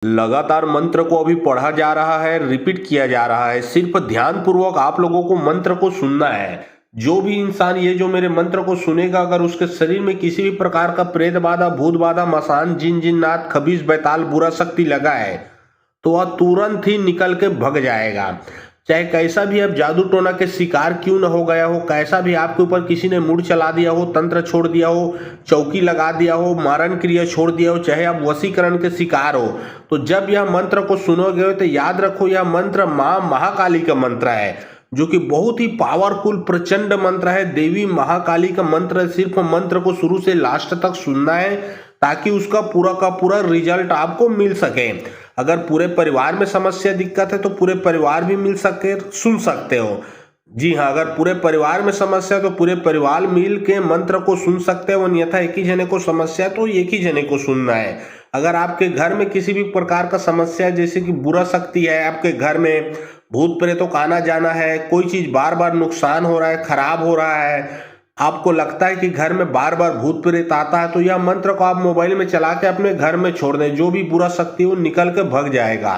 लगातार मंत्र को अभी पढ़ा जा रहा है, रिपीट किया जा रहा है। सिर्फ ध्यानपूर्वक आप लोगों को मंत्र को सुनना है। जो भी इंसान ये जो मेरे मंत्र को सुनेगा, अगर उसके शरीर में किसी भी प्रकार का प्रेत बाधा, भूत बाधा, मसान, जिन जिन्नात, खबीस, बैताल, बुरा शक्ति लगा है तो वह तुरंत ही निकल के भग जाएगा। चाहे कैसा भी अब जादू टोना के शिकार क्यों न हो गया हो, कैसा भी आपके ऊपर किसी ने मुड़ चला दिया हो, तंत्र छोड़ दिया हो, चौकी लगा दिया हो, मारण क्रिया छोड़ दिया हो, चाहे आप वशीकरण के शिकार हो, तो जब यह मंत्र को सुनोगे तो याद रखो यह मंत्र माँ महाकाली का मंत्र है, जो कि बहुत ही पावरफुल प्रचंड मंत्र है। देवी महाकाली का मंत्र। सिर्फ मंत्र को शुरू से लास्ट तक सुनना है ताकि उसका पूरा का पूरा रिजल्ट आपको मिल सके। अगर पूरे परिवार में समस्या दिक्कत है तो पूरे परिवार भी मिल सके सुन सकते हो। जी हाँ, अगर पूरे परिवार में समस्या है तो पूरे परिवार मिल के मंत्र को सुन सकते हो। अन्यथा एक ही जने को समस्या है तो एक ही जने को सुनना है। अगर आपके घर में किसी भी प्रकार का समस्या है, जैसे कि बुरा शक्ति है, आपके घर में भूत प्रेतों का आना जाना है, कोई चीज बार बार नुकसान हो रहा है, खराब हो रहा है, आपको लगता है कि घर में बार बार भूत प्रेत आता है, तो यह मंत्र को आप मोबाइल में चला के अपने घर में छोड़ दें। जो भी बुरा शक्ति हो निकल के भग जाएगा।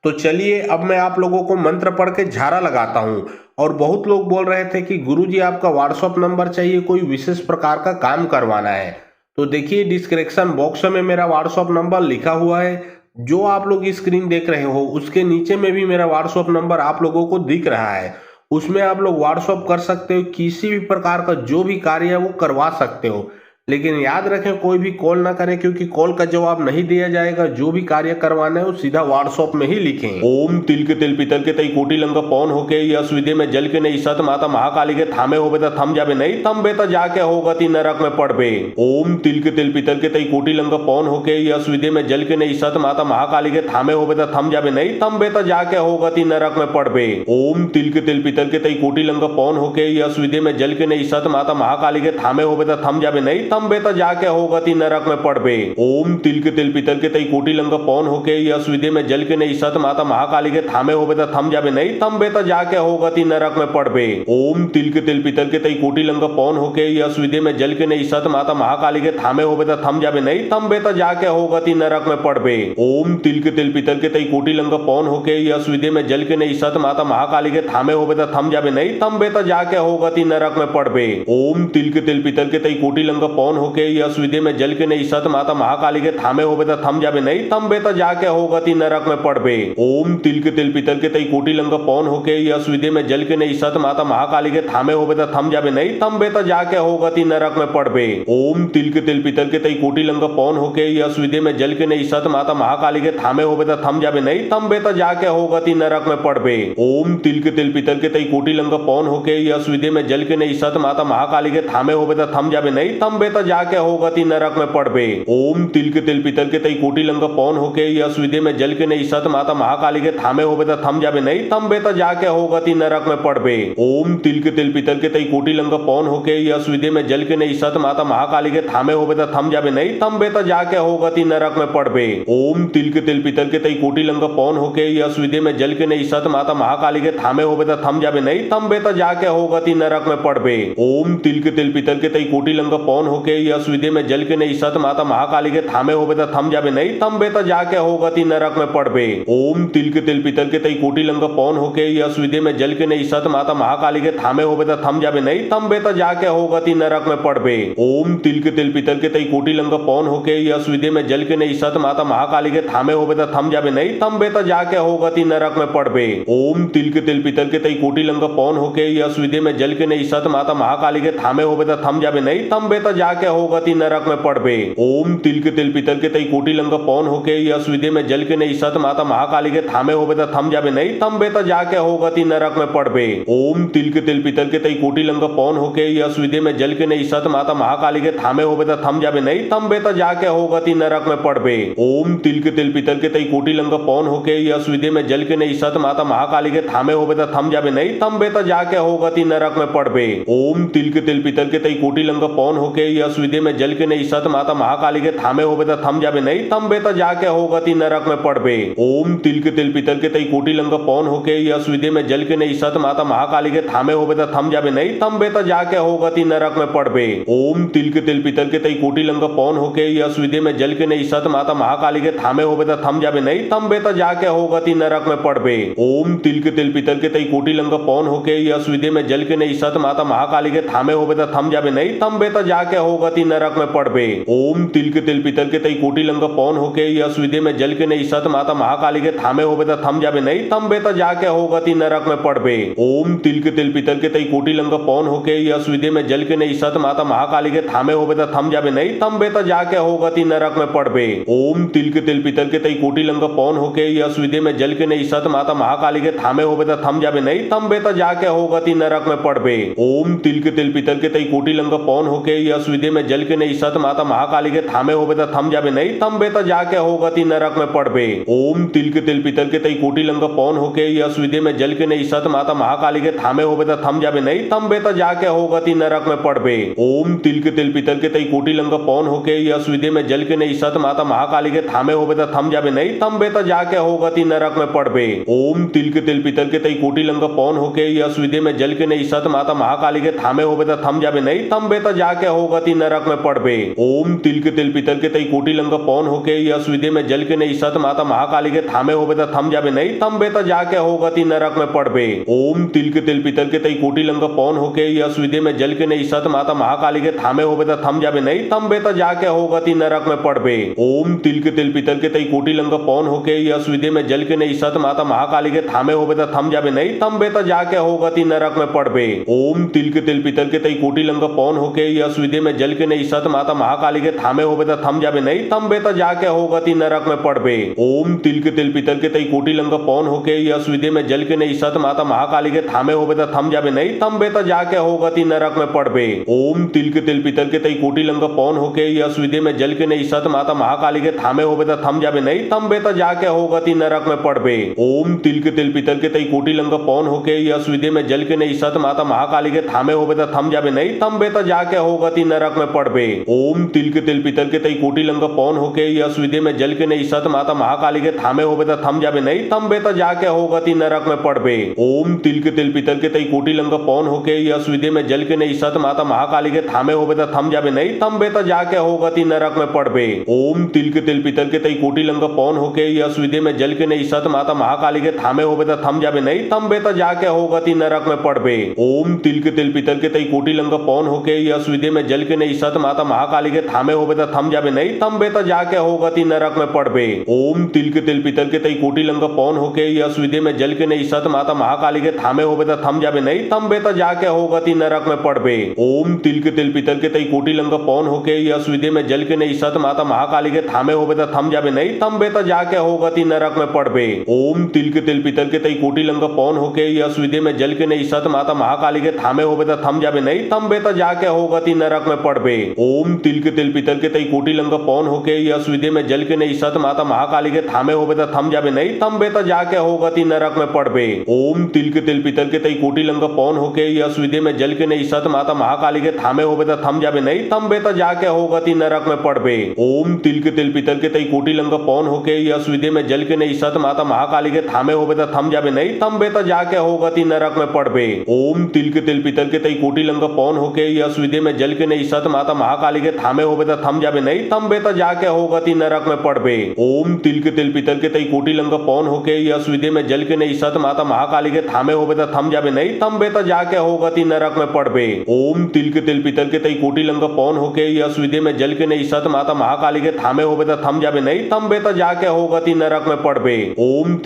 तो चलिए अब मैं आप लोगों को मंत्र पढ़ के झाड़ा लगाता हूँ। और बहुत लोग बोल रहे थे कि गुरुजी आपका व्हाट्सएप नंबर चाहिए, कोई विशेष प्रकार का काम करवाना है। तो देखिए डिस्क्रिप्शन बॉक्स में मेरा व्हाट्सएप नंबर लिखा हुआ है। जो आप लोग स्क्रीन देख रहे हो उसके नीचे में भी मेरा व्हाट्सएप नंबर आप लोगों को दिख रहा है। उसमें आप लोग व्हाट्सएप कर सकते हो, किसी भी प्रकार का जो भी कार्य है वो करवा सकते हो। लेकिन याद रखें कोई भी कॉल ना करें, क्योंकि कॉल का जवाब नहीं दिया जाएगा। जो भी कार्य करवाना है वो सीधा व्हाट्सएप में ही लिखें। ओम तिल के तिल पितल के तई कोटि लंका पौन होके यस विदे में जल के नहीं सत माता महाकाली के थामे होबे त थम जाबे नहीं थम बे त जाके होगा ती नरक में पड़बे। ओम तिल के तिल पितल के तई कोटि लंका पौन होके यस विदे में जल के नहीं सत माता महाकाली के थामे होबे त थम जाबे नहीं थम बे त जाके होगा ती नरक में पड़बे। ओम तिल के तिल पितल के तई कोटि लंका पौन होके यस विदे में जल के नहीं सत माता महाकाली के थामे होबे त थम जाबे नहीं थम बे त जाके होगा ती नरक में पड़बे। ओम तिल के तिल पितल के तई कोटि लंका पौन होके यस विदे में जल के नहीं सत माता महाकाली के थामे होबे त थम जाबे नहीं थम बे त जाके होगा ती नरक में पड़बे। ओम तिल के तिल पितल के तई कोटि लंका पौन होके यस विदे में जल के नहीं सत माता महाकाली के थामे होबे त थम जाबे नहीं थम बे त जाके होगा ती नरक में पड़बे। ओम तिल के तिल पितल के तई कोटि लंका पौन होके यस विदे में जल के नहीं सत माता महाकाली के थामे होबे त थम जाबे नहीं थम बे त जाके होगा ती नरक में पड़बे। ओम तिल के तिल पितल के तई कोटि लंका पौन होके यस विदे में जल के नहीं सत माता महाकाली के थामे होबे त थम जाबे नहीं थम बे त जाके होगा ती नरक में पड़बे। ओम तिल के तिल पितल के तई कोटि लंका पौन होके यस विदे में जल के नहीं सत माता महाकाली के थामे होबे त थम जाबे नहीं थम बे त जाके होगा ती नरक में पड़बे। ओम तिल के तिल पितल के तई कोटि लंका पौन होके यस विदे में जल के नहीं सत माता महाकाली के थामे होबे त थम जाबे नहीं थम बे त जाके होगा ती नरक में पड़बे। ओम तिल के तिल पितल के तई कोटि लंका पौन होके यस विदे में जल के नहीं सत माता महाकाली के थामे होबे त थम जाबे नहीं थम बे त जाके होगा ती नरक में पड़बे। ओम तिल के तिल पितल के तई कोटि लंका पौन होके यस विदे में जल के नहीं सत माता महाकाली के थामे होबे त थम जाबे नहीं थम बे त जाके होगा ती नरक में पड़बे। ओम तिल के तिल पितल के तई कोटि लंका पौन होके यस विदे में जल के नहीं सत माता महाकाली के थामे होबे त थम जाबे नहीं थम बे त जाके होगा ती नरक में पड़बे। ओम तिल के तिल पितल के तई कोटि लंका पौन होके यस विदे में जल के नहीं सत माता महाकाली के थामे होबे त थम जाबे नहीं थम बे त जाके होगा ती नरक में पड़बे। ओम तिल के तिल पितल के तई कोटि लंका पौन होके यस विदे में जल के नहीं सत माता महाकाली के थामे होबे त थम जाबे नहीं थम बे त जाके होगा ती नरक में पड़बे। ओम तिल के तिल पितल के तई कोटि लंका पौन होके यस विदे में जल के नहीं सत माता महाकाली के थामे होबे त थम जाबे नहीं थम बे त जाके होगा ती नरक में पड़बे। ओम तिल के तिल पितल के तई कोटि लंका पौन होके यस विदे में जल के नहीं सत माता महाकाली के थामे होबे त थम जाबे नहीं थम बे त जाके होगा ती नरक में पड़बे। ओम तिल के तिल पितल के तई कोटि लंका पौन होके यस विदे में जल के नहीं सत माता महाकाली के थामे होबे त थम जाबे नहीं थम बे त जाके होगा ती नरक में पड़बे। ओम तिल के तिल पितल के तई कोटि लंका पौन होके यस विदे में जल के नहीं सत माता महाकाली के थामे होबे त थम जाबे नहीं थम बे त जाके होगा ती नरक में पड़बे। ओम तिल के तिल पितल के तई कोटि लंका पौन होके यस विदे में जल के नहीं सत माता महाकाली के थामे होबे त थम जाबे नहीं थम बे त जाके होगा ती नरक में पड़बे। ओम तिल के तिल पितल के तई कोटि लंका पौन होके यस विदे में जल के नहीं सत माता महाकाली के थामे होबे त थम जाबे नहीं थम बे त जाके होगा ती नरक में पड़बे। ओम तिल के तिल पितल के तई कोटि लंका पौन होके यश विधि में जल के नहीं सत माता महाकाली के थामे होबे त थम जाबे नहीं थम त जाके होगा ती नरक में पड़बे। ओम तिल के तिल पितल के तई कोटि लंग पौन होके यश विधि में जल के नहीं सत माता महाकाली के थामे होबे त थम जाबे नहीं थम त जाके होगा ती नरक में पड़बे। ओम तिल के तिल पितल के तई कोटि लंग पौन होके यश विधि में जल के नहीं सत माता महाकाली के थामे होबे त थम जाबे नहीं थम त जाके होगा ती नरक में पड़बे। ओम तिल के तिल पितल के तई कोटि लंग पौन होके यश विधि में जल के नहीं सत माता महाकाली के थामे होबे त थम जाबे नहीं थम त जाके होगा ती नरक में पड़बे। ओम तिल के तिल पितल के तई कोटि लंग पौन होके यश विधि में जल के नहीं सत माता महाकाली के थामे होबे त थम जाबे नहीं थम त जाके होगा ती नरक में पड़बे। ओम तिल के तिल पितल के तई कोटि लंग पौन होके यश विधि में जल के नहीं सत माता महाकाली के थामे होबे त थम जाबे नहीं थम त जाके होगा ती नरक में पड़बे। ओम तिल के तिल पितल के तई कोटि लंग पौन होके यश विधि में जल के नहीं सत माता महाकाली के थामे होबे त थम जाबे नहीं थम त जाके होगा ती नरक में पड़बे। ओम तिल के तिल पितल के तई कोटि लंग पौन होके यश विधि में जल के नहीं सत माता महाकाली के थामे होबे त थम जाबे नहीं थम त जाके होगा ती नरक में पड़बे। ओम तिल के तिल पितल के तई कोटि लंग पौन होके यश विधि में जल के नहीं सत माता महाकाली के थामे होबे त थम जाबे नहीं थम त जाके होगा ती नरक में पड़बे। ओम तिल के तिल पितल के तई कोटि लंग पौन होके यश विधि में जल के नहीं सत माता महाकाली के थामे होबे त थम जाबे नहीं थम त जाके होगा ती नरक में पड़बे। ओम तिल के तिल पितल के तई कोटि लंग पौन होके यश विधि में जल के नहीं सत माता महाकाली के थामे होबे त थम जाबे नहीं थम त जाके होगा ती नरक में पड़बे। ओम तिल के तिल पितल के तई कोटि लंग पौन होके यश विधि में जल के नहीं सत माता महाकाली के थामे होबे त थम जाबे नहीं थम त जाके होगा ती नरक में पड़बे। ओम तिल के तिल पितल के तई कोटि लंग पौन होके यश विधि में जल के नहीं सत माता महाकाली के थामे होबे त थम जाबे नहीं थम त जाके होगा ती नरक में पड़बे। ओम तिल के तिल पितल के तई कोटि लंग पौन होके यश विधि में जल के नहीं सत माता महाकाली के थामे होबे त थम जाबे नहीं थम त जाके होगा ती नरक में पड़बे। ओम तिल के तिल पितल के तई कोटि लंग पौन होके यश विधि में जल के नहीं सत माता महाकाली के थामे होबे त थम जाबे नहीं थम त जाके होगा ती नरक में पड़बे। ओम तिल के तिल पितल के तई कोटि लंग पौन होके यश विधि में जल के नहीं सत माता महाकाली के थामे होबे त थम जाबे नहीं थम त जाके होगा ती नरक में पड़बे। ओम तिल के तिल पितल के तई कोटि लंग पौन होके यश विधि में जल के नहीं सत माता महाकाली के थामे होबे त थम जाबे नहीं थम त जाके होगा ती नरक में पड़बे। ओम तिल के तिल पितल के तई कोटि लंग पौन होके यश विधि में जल के नहीं सत माता महाकाली के थामे होबे त थम जाबे नहीं थम त जाके होगा ती नरक में पड़बे। ओम तिल के तिल पितल के तई कोटि लंग पौन होके यश विधि में जल के नहीं सत माता महाकाली के थामे होबे त थम जाबे नहीं थम त जाके होगा ती नरक में पड़बे। ओम तिल के तिल पितल के तई कोटि लंग पौन होके यश विधि में जल के नहीं सत माता महाकाली के थामे होबे त थम जाबे नहीं थम त जाके होगा ती नरक में पड़बे। ओम तिल के तिल पितल के तई कोटि लंग पौन होके यश विधि में जल के नहीं सत माता महाकाली के थामे होबे त थम जाबे नहीं थम त जाके होगा ती नरक में पड़बे। ओम तिल के तिल पितल के तई कोटि लंग पौन होके यश विधि में जल के नहीं सत माता महाकाली के थामे होबे त थम जाबे नहीं थम त जाके होगा ती नरक में पड़बे। ओम तिल के तिल पितल के तई कोटि लंग पौन होके यश विधि में जल के नहीं सत माता महाकाली के थामे होबे त थम जाबे नहीं थम त जाके होगा ती नरक में पड़बे। ओम तिल के तिल पितल के तई कोटि लंग पौन होके यश विधि में जल के नहीं सत माता महाकाली के थामे होबे त थम जाबे नहीं थम त जाके होगा ती नरक में पड़बे। ओम तिल के तिल पितल के तई कोटि लंग पौन होके यश विधि में जल के नहीं सत माता महाकाली के थामे होबे त थम जाबे नहीं थम त जाके होगा ती नरक में पड़बे। ओम तिल के तिल पितल के तई कोटि लंग पौन होके यश विधि में जल के नहीं सत माता महाकाली के थामे होबे त थम जाबे नहीं थम त जाके होगा ती नरक में पड़बे। ओम तिल के तिल पितल के तई कोटि लंग पौन होके यश विधि में जल के नहीं सत माता महाकाली के थामे होबे त थम जाबे नहीं थम त जाके होगा ती नरक में पड़बे। ओम तिल के तिल पितल के तई कोटि लंग पौन होके यश विधि में जल के नहीं सत माता महाकाली के थामे होबे त थम जाबे नहीं थम त जाके होगा ती नरक में पड़बे। ओम तिल के तिल पितल के तई कोटि लंग पौन होके यश विधि में जल के नहीं सत माता महाकाली के थामे होबे त थम जाबे नहीं थम त जाके होगा ती नरक में पड़बे। ओम तिल के तिल पितल के तई कोटि लंग पौन होके यश विधि में जल के नहीं सत माता महाकाली के थामे होबे त थम जाबे नहीं थम त जाके होगा ती नरक में पड़बे। ओम तिल के तिल पितल के तई कोटि लंग पौन होके यश विधि में जल के नहीं सत माता महाकाली के थामे होबे त थम जाबे नहीं थम त जाके होगा ती नरक में पड़बे। ओम तिल के तिल पितल के तई कोटि लंग पौन होके यश विधि में जल के नहीं सत माता महाकाली के थामे होबे त थम जाबे नहीं थम त जाके होगा ती नरक में पड़बे। ओम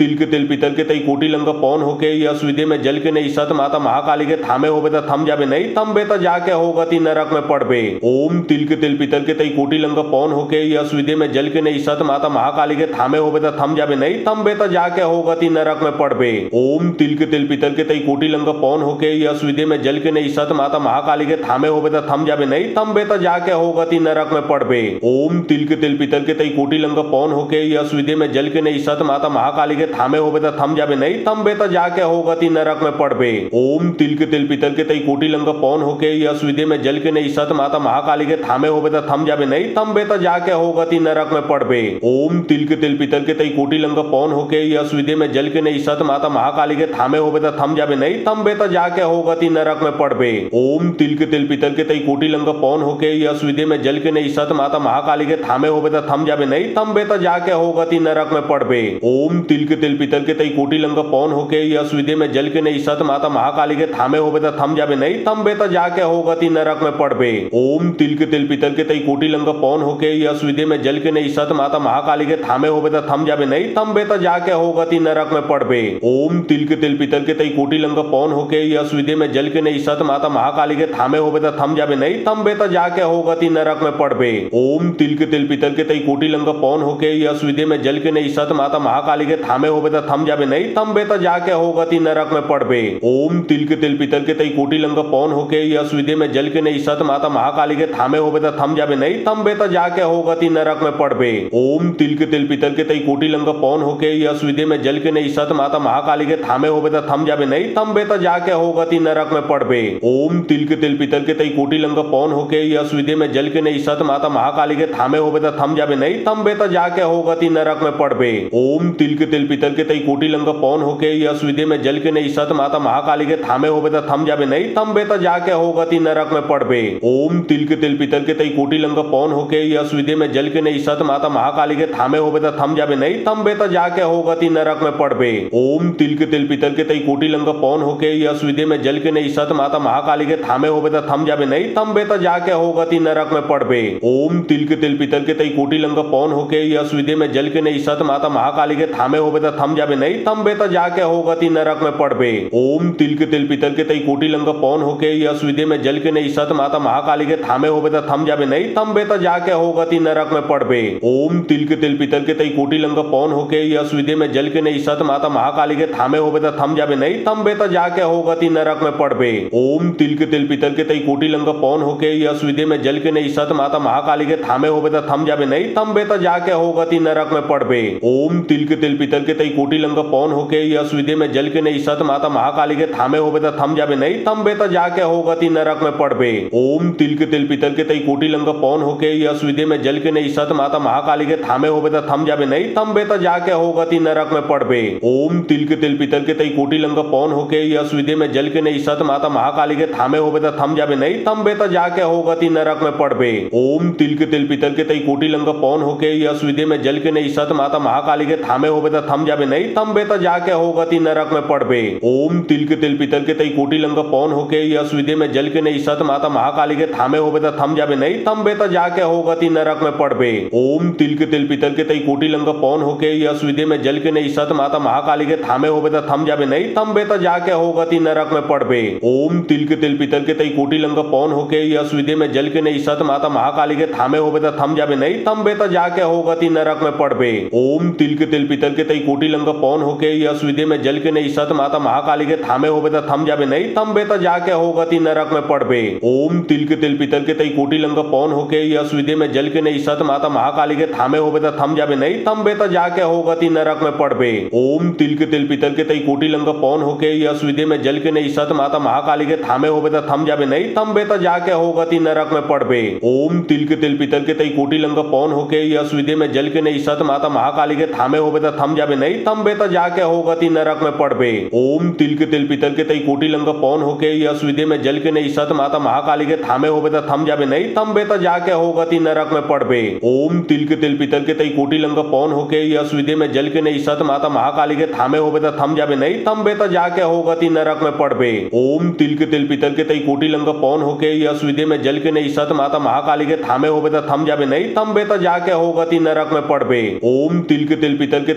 तिल के तिल पितल के तई कोटि लंग पौन होके यश विधि में जल के नहीं सत माता महाकाली के थामे होबे त थम जाबे नहीं थम त जाके होगा ती नरक में पड़बे। ओम तिल के तिल पितल के तई कोटि लंग पौन होके यश विधि में जल के नहीं सत माता महाकाली के थामे होबे त थम जाबे नहीं थम त जाके होगा ती नरक में पड़बे। ओम तिल के तिल पितल के तई कोटि लंग पौन होके यश विधि में जल के नहीं सत माता महाकाली के थामे होबे त थम जाबे नहीं थम त जाके होगा ती नरक में पड़बे। ओम तिल के तिल पितल के तई कोटि लंग पौन होके यश विधि में जल के नहीं सत माता माता महाकाली के थामे होबे त थम जाबे नहीं थमबे त जाके हो गति नरक में पड़बे। ओम तिल के तिल पीतल के तई कोटि लंग पौन होके यश विदे में जल के नहीं सत माता महाकाली के थामे होबे त थम जाबे नहीं थमबे त जाके हो गति नरक में पड़बे। ओम तिल के तिल पीतल के तई कोटि लंग पौन होके यश विदे में जल के नहीं सत माता महाकाली के थामे होबे त थम जाबे नहीं थमबे त जाके हो गति नरक में पड़बे। ओम तिल के तिल पीतल के तई कोटि लंग पौन होके यश विदे में जल के नहीं सत माता महाकाली के थामे होबे त थम जाबे नहीं थमबे त जाके हो गति नरक में पड़बे। ओम तिल के तिल पीतल के तई कोटि लंग पौन होके यश विदे में जल के नहीं सत माता महाकाली के थामे होबे त थम जाबे नहीं थमबे त जाके हो गति नरक में पड़बे। ओम तिल के तिल पीतल के तई कोटि लंग पौन होके यश विदे में जल के नहीं सत माता महाकाली के थामे होबे त थम जाबे नहीं थमबे त जाके हो गति नरक में पड़बे। ओम तिल के तिल पीतल के तई कोटि लंग पौन होके यश विदे में जल के नहीं सत माता महाकाली के थामे होबे त थम जाबे नहीं थमबे त जाके हो गति नरक में पड़बे। ओम तिल के तिल पीतल के तई कोटि लंग पौन होके यश विदे में जल के नहीं सत माता महाकाली के थामे होबे त थम जाबे नहीं थमबे त जाके हो गति नरक में पड़बे। ओम तिल के तिल पीतल के तई कोटि लंग पौन होके यश विदे में जल के नहीं सत माता महाकाली के थामे होबे त थम जाबे नहीं थमबे त जाके हो गति नरक में पड़बे। ओम तिल के तिल पीतल के तई कोटि लंग पौन होके यश विदे में जल के नहीं सत माता महाकाली के थामे होबे त थम जाबे नहीं थमबे त जाके हो गति नरक में पड़बे। ओम तिल के तिल पीतल के तई कोटि लंग पौन होके यश विदे में जल के नहीं सत माता महाकाली के थामे होबे त थम जाबे नहीं थमबे त जाके हो गति नरक में पड़बे। ओम तिल के तिल पीतल के तई कोटि लंग पौन होके यश विदे में जल के नहीं सत माता महाकाली के थामे होबे त थम जाबे नहीं थमबे त जाके हो गति नरक में पड़बे। ओम तिल के तिल पीतल के तई कोटि लंग पौन होके यश विदे में जल के नहीं सत माता महाकाली के थामे होबे त थम जाबे नहीं थमबे त जाके हो गति नरक में पड़बे। ओम तिल के तिल पीतल के तई कोटि लंग पौन होके यश विदे में जल के नहीं सत माता महाकाली के थामे होबे त थम जाबे नहीं थमबे त जाके हो गति नरक में पड़बे। ओम तिल के तिल पीतल के तई कोटि लंग पौन होके यश विदे में जल के नहीं सत माता महाकाली के थामे होबे त थम जाबे नहीं थमबे त जाके हो गति नरक में पड़बे। ओम तिल के तिल पीतल के तई कोटि लंग पौन होके यश विदे में जल के नहीं सत माता महाकाली के थामे होबे त थम जाबे नहीं थमबे त जाके हो गति नरक में पड़बे। ओम तिल के तिल पीतल के तई कोटि लंग पौन होके यश विदे में जल के नहीं सत माता महाकाली के थामे होबे त थम जाबे नहीं थमबे त जाके हो गति नरक में पड़बे। ओम तिल के तिल पीतल के तई कोटि लंग पौन होके यश विदे में जल के नहीं सत माता महाकाली के थामे होबे त थम जाबे नहीं थमबे त जाके हो गति नरक में पड़बे। ओम तिल के तिल पीतल के तई कोटि लंग पौन होके यश विदे में जल के नहीं सत माता महाकाली के थामे होबे त थम जाबे नहीं थमबे त जाके हो गति नरक में पड़बे। ओम तिल के तिल पीतल के तई कोटि लंग पौन होके यश विदे में जल के नहीं सत माता महाकाली के थामे होबे त थम जाबे नहीं थमबे त जाके हो गति नरक में पड़बे। ओम तिल के तिल पीतल के तई कोटि लंग पौन होके यश विदे में जल के नहीं सत माता महाकाली के थामे होबे त थम जाबे नहीं थमबे त जाके हो गति नरक में पड़बे। ओम तिल के तिल पीतल के तई कोटि लंग पौन होके यश विदे में जल के नहीं सत माता महाकाली के थामे होबे त थम जाबे नहीं थमबे त जाके हो गति नरक में पड़बे। ओम तिल के तिल पीतल के तई कोटि लंग पौन होके यश विदे में जल के नहीं सत माता महाकाली के थामे होबे त थम जाबे नहीं थमबे त जाके हो गति नरक में पड़बे। ओम तिल के तिल पीतल के तई कोटि लंग पौन होके यश विदे में जल के नहीं सत माता महाकाली के थामे होबे त थम जाबे नहीं थमबे त जाके हो गति नरक में पड़बे। ओम तिल के तिल पीतल के तई कोटि लंग पौन होके यश विदे में जल के नहीं सत माता महाकाली के थामे होबे त थम जाबे नहीं थमबे त जाके हो गति नरक में पड़बे। ओम तिल के तिल पीतल के तई कोटि लंग पौन होके यश विदे में जल के नहीं सत माता महाकाली के थामे होबे त थम जाबे नहीं थमबे त जाके हो गति नरक में पड़बे। ओम तिल के तिल पीतल के तई कोटि लंग पौन होके यश विदे में जल के नहीं सत माता महाकाली के थामे होबे त थम जाबे नहीं थमबे त जाके हो गति नरक में पड़बे। ओम तिल के तिल पीतल के तई कोटि लंग पौन होके यश विदे में जल के नहीं सत माता महाकाली के थामे होबे त थम जाबे नहीं थमबे त जाके हो गति नरक में पड़बे। ओम तिल के तिल पीतल के तई कोटि लंग पौन होके यश विदे में जल के नहीं सत माता महाकाली के थामे होबे त थम जाबे नहीं थमबे त जाके हो गति नरक में पड़बे। ओम तिल के तिल पीतल के तई कोटि लंग पौन होके यश विदे में जल के नहीं सत माता महाकाली के थामे होबे त थम जाबे नहीं थमबे त जाके हो गति नरक में पड़बे। ओम तिल के तिल पीतल के तई कोटि लंग पौन होके यश विदे में जल के नहीं सत माता महाकाली के थामे होबे त थम जाबे नहीं थमबे त जाके हो गति नरक में पड़बे। ओम तिल के तिल पीतल के तई कोटि लंग पौन होके यश विदे में जल के नहीं सत माता महाकाली के थामे होबे त थम जाबे नहीं थमबे त जाके हो गति नरक में पड़बे। ओम तिल के तिल पीतल के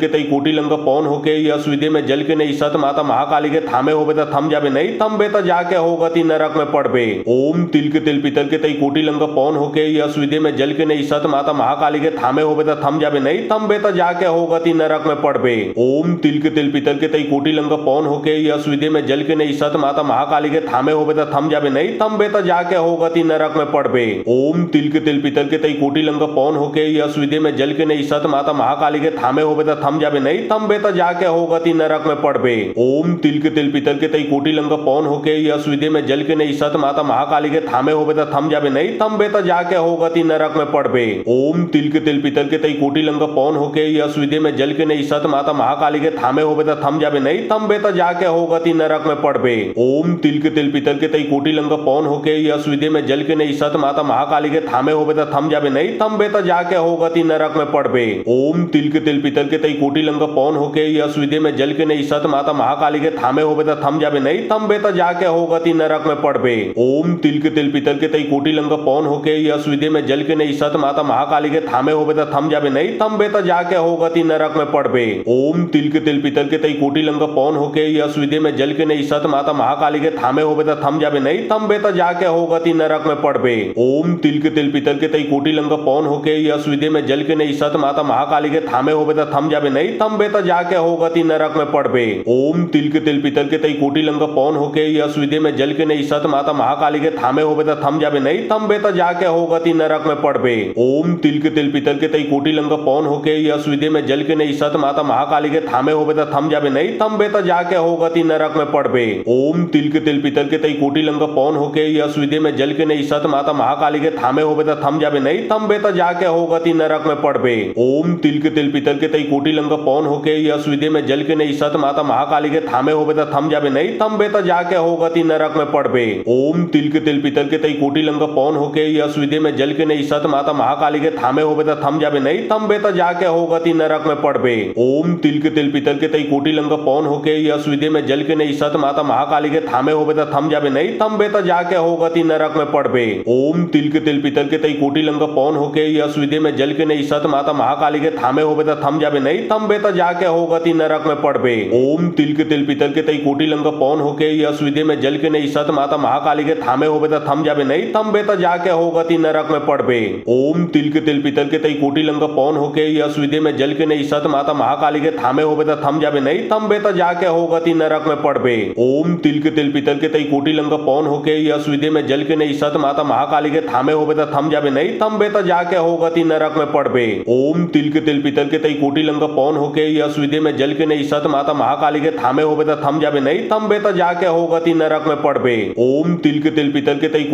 तई कोटि लंग पौन होके यश विदे में जल के नहीं सत माता महाकाली के थामे होबे त थम जाबे नहीं थमबे त जाके हो गति नरक में पड़बे। ओम तिल के तिल पीतल के तई कोटि लंग पौन होके यश विदे में जल के नहीं सत माता महाकाली के थामे होबे त थम जाबे नहीं थमबे त जाके हो गति नरक में पड़बे। ओम तिल के तिल पीतल के तई कोटि लंग पौन होके यश विदे में जल के नहीं सत माता महाकाली के थामे होबे त थम जाबे नहीं थमबे त जाके हो गति नरक में पड़बे। ओम तिल के तिल पीतल के तई कोटि लंग पौन होके यश विदे में जल के नहीं सत माता महाकाली के थामे होबे त त थम जाबे नहीं तंबे त जाके हो गति नरक में पड़बे। ओम तिल के तिल पितल के तई कोटि लंग पौन होके यश विदे में जल के नहीं सत माता महाकाली के थामे होबे त थम जाबे नहीं तंबे त जाके हो गति नरक में पड़बे। ओम तिल के तिल पितल के तई कोटि लंग पौन होके यश विदे में जल के नहीं सत माता महाकाली के थामे होबे त थम जाबे नहीं तंबे त जाके हो गति नरक में पड़बे। ओम तिल के तिल पितल के तई कोटि लंग पौन होके यश विदे में जल के नहीं सत माता महाकाली के थामे होबे त थम जाबे नहीं तंबे त जाके हो गति नरक में पड़बे। ओम तिल के तिल पितल के तई कोटि लंग पौन होके यश विदे में जल के नहीं सत माता महाकाली के थामे होबे त थम जाबे नहीं तंबे त जाके हो गति नरक में पड़बे। ओम तिल के तिल पितल के तई कोटि लंग पौन होके यश विदे में जल के नहीं सत माता महाकाली के थामे होबे त थम जाबे नहीं तंबे त जाके हो गति नरक में पड़बे। ओम तिल के तिल पितल के तई कोटि लंग पौन होके यश विदे में जल के नहीं सत माता महाकाली के थामे होबे त थम जाबे नहीं तंबे त जाके हो गति नरक में पड़बे। ओम तिल के तिल पितल के तई कोटि लंग पौन होके यश विदे में जल के नहीं सत माता महाकाली के थामे होबे त थम जाबे नहीं तंबे त जाके हो गति नरक में पड़बे। ओम तिल के तिल पितल के तई कोटि लंग पौन होके यश विदे में जल के नहीं सत माता महाकाली के थामे होबे त थम जाबे नहीं तंबे त जाके हो गति नरक में पड़बे। ओम तिल के तिल पितल के तई कोटि लंग पौन होके यश विदे में जल के नहीं सत माता महाकाली के थामे होबे त थम जाबे नहीं तंबे त जाके हो गति नरक में पड़बे। ओम तिल के तिल पितल के तई कोटि लंग पौन होके यश विदे में जल के नहीं सत माता महाकाली के थामे होबे त थम जाबे नहीं तंबे त जाके हो गति नरक में पड़बे। ओम तिल के तिल पितल के तई कोटि लंग पौन होके यश विदे में जल के नहीं सत माता महाकाली के थामे होबे त थम जाबे नहीं तंबे त जाके हो गति नरक में पड़बे। ओम तिल के तिल पितल के तई कोटि लंग पौन होके यश विदे में जल के नहीं सत माता महाकाली के थामे होबे त थम जाबे नहीं तंबे त जाके हो गति नरक में पड़बे। ओम तिल के तिल पितल के तई कोटि लंग पौन होके यश विदे में जल के नहीं सत माता महाकाली के थामे होबे त थम जाबे नहीं तंबे त जाके हो गति नरक में पड़बे। ओम तिल के तिल पितल के तई कोटि लंग पौन होके यश विदे में जल के नहीं सत माता महाकाली के थामे होबे त थम जाबे नहीं तंबे त जाके हो गति नरक में पड़बे। ओम तिल के तिल पितल के तई कोटि लंग पौन होके यश विदे में जल के नहीं सत माता महाकाली के थामे होबे त थम जाबे नहीं तंबे त जाके हो गति नरक में पड़बे। ओम तिल के तिल पितल के तई कोटि लंग पौन होके यश विदे में जल के नहीं सत माता महाकाली के थामे होबे त थम जाबे नहीं तंबे त जाके हो गति नरक में पड़बे। ओम तिल के तिल पितल के तई कोटि लंग पौन होके यश विदे में जल के नहीं सत माता महाकाली के थामे होबे त थम जाबे नहीं तंबे त जाके हो गति नरक में पड़बे। ओम तिल के तिल पितल के तई कोटि लंग पौन होके यश विदे में जल के नहीं सत माता महाकाली के थामे होबे त थम जाबे नहीं तंबे त जाके हो गति नरक में पड़बे। ओम तिल के तिल पितल के तई कोटि लंग पौन होके यश विदे में जल के नहीं सत माता महाकाली के थामे होबे त थम जाबे नहीं तंबे त जाके हो गति नरक में पड़बे। ओम तिल के तिल पितल के तई कोटि लंग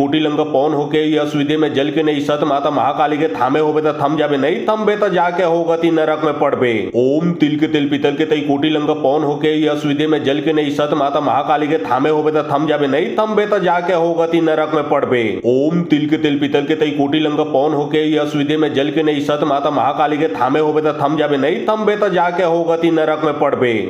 पौन होके यश विदे में जल के नहीं सत माता महाकाली के थामे होबे त थम जाबे नहीं तंबे त जाके हो गति नरक में पड़बे। ओम तिल के तिल पितल के तई कोटि लंग पौन होके यश विदे में जल के नहीं सत माता महाकाली के थामे होबे त थम जाबे नहीं तंबे त जाके हो गति नरक में पड़बे। ओम तिल के तिल पितल के तई कोटि लंग पौन होके यश विदे में जल के नहीं सत माता महाकाली के थामे होबे त थम जाबे नहीं तंबे त जाके हो गति नरक में पड़बे।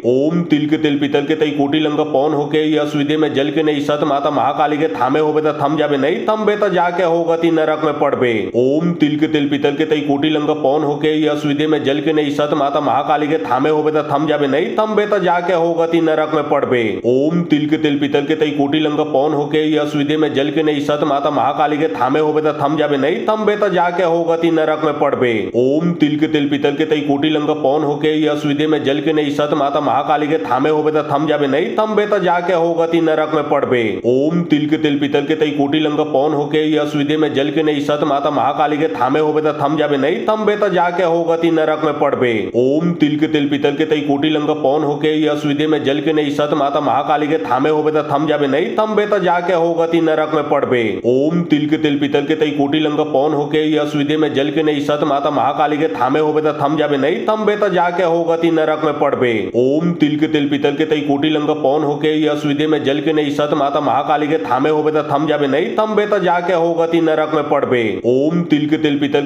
ओम तिल के तिल पितल के तई कोटि लंग पौन होके यश विदे में जल के नहीं सत माता महाकाली के थामे होबे त थम जाबे नहीं तंबे त जाके हो गति नरक में पड़बे। ओम तिल के तिल पितल के तई कोटि लंग पौन होके यश विदे में जल के नहीं सत माता महाकाली के थामे होबे त थम जाबे नहीं तंबे त जाके हो गति नरक में पड़बे। ओम तिल के तिल पितल के तई कोटि लंग पौन होके यश विदे में जल के नहीं सत माता महाकाली के थामे होबे त थम जाबे नहीं तंबे त जाके हो गति नरक में पड़बे। ओम तिल के तिल पितल के तई कोटि लंग पौन होके यश विदे में जल के नहीं सत माता महाकाली के थामे होबे त थम जाबे नहीं तंबे त जाके हो गति नरक में पड़बे। ओम तिल के तिल पितल के तई कोटि लंग पौन होके यश विदे में जल के नहीं सत माता महाकाली के थामे होबे त थम जाबे नहीं तंबे त जाके हो गति नरक में पड़बे। ओम तिल के तिल पितल के तई कोटि लंग पौन होके यश विदे में जल के नहीं सत माता महाकाली के थामे होबे त थम जाबे नहीं तंबे त जाके हो गति नरक में पड़बे। ओम तिल के तिल पितल के तई कोटि लंग पौन होके यश विदे में जल के नहीं सत माता महाकाली के थामे होबे त थम जाबे नहीं तंबे त जाके हो गति नरक में पड़बे। ओम तिल के तिल पितल के तई कोटि लंग पौन होके यश विदे में जल के नहीं सत माता महाकाली के थामे होबे त थम जाबे नहीं तंबे त जाके हो गति नरक में पड़बे। ओम तिल के तिल पितल के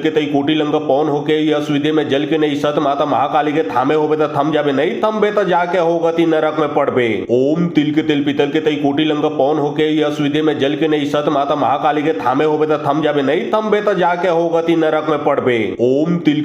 तई कोटि लंग पौन होके यश विदे में जल के नहीं सत माता महाकाली के थामे होबे त थम जाबे नहीं तंबे त जाके हो गति नरक में पड़बे। ओम तिल के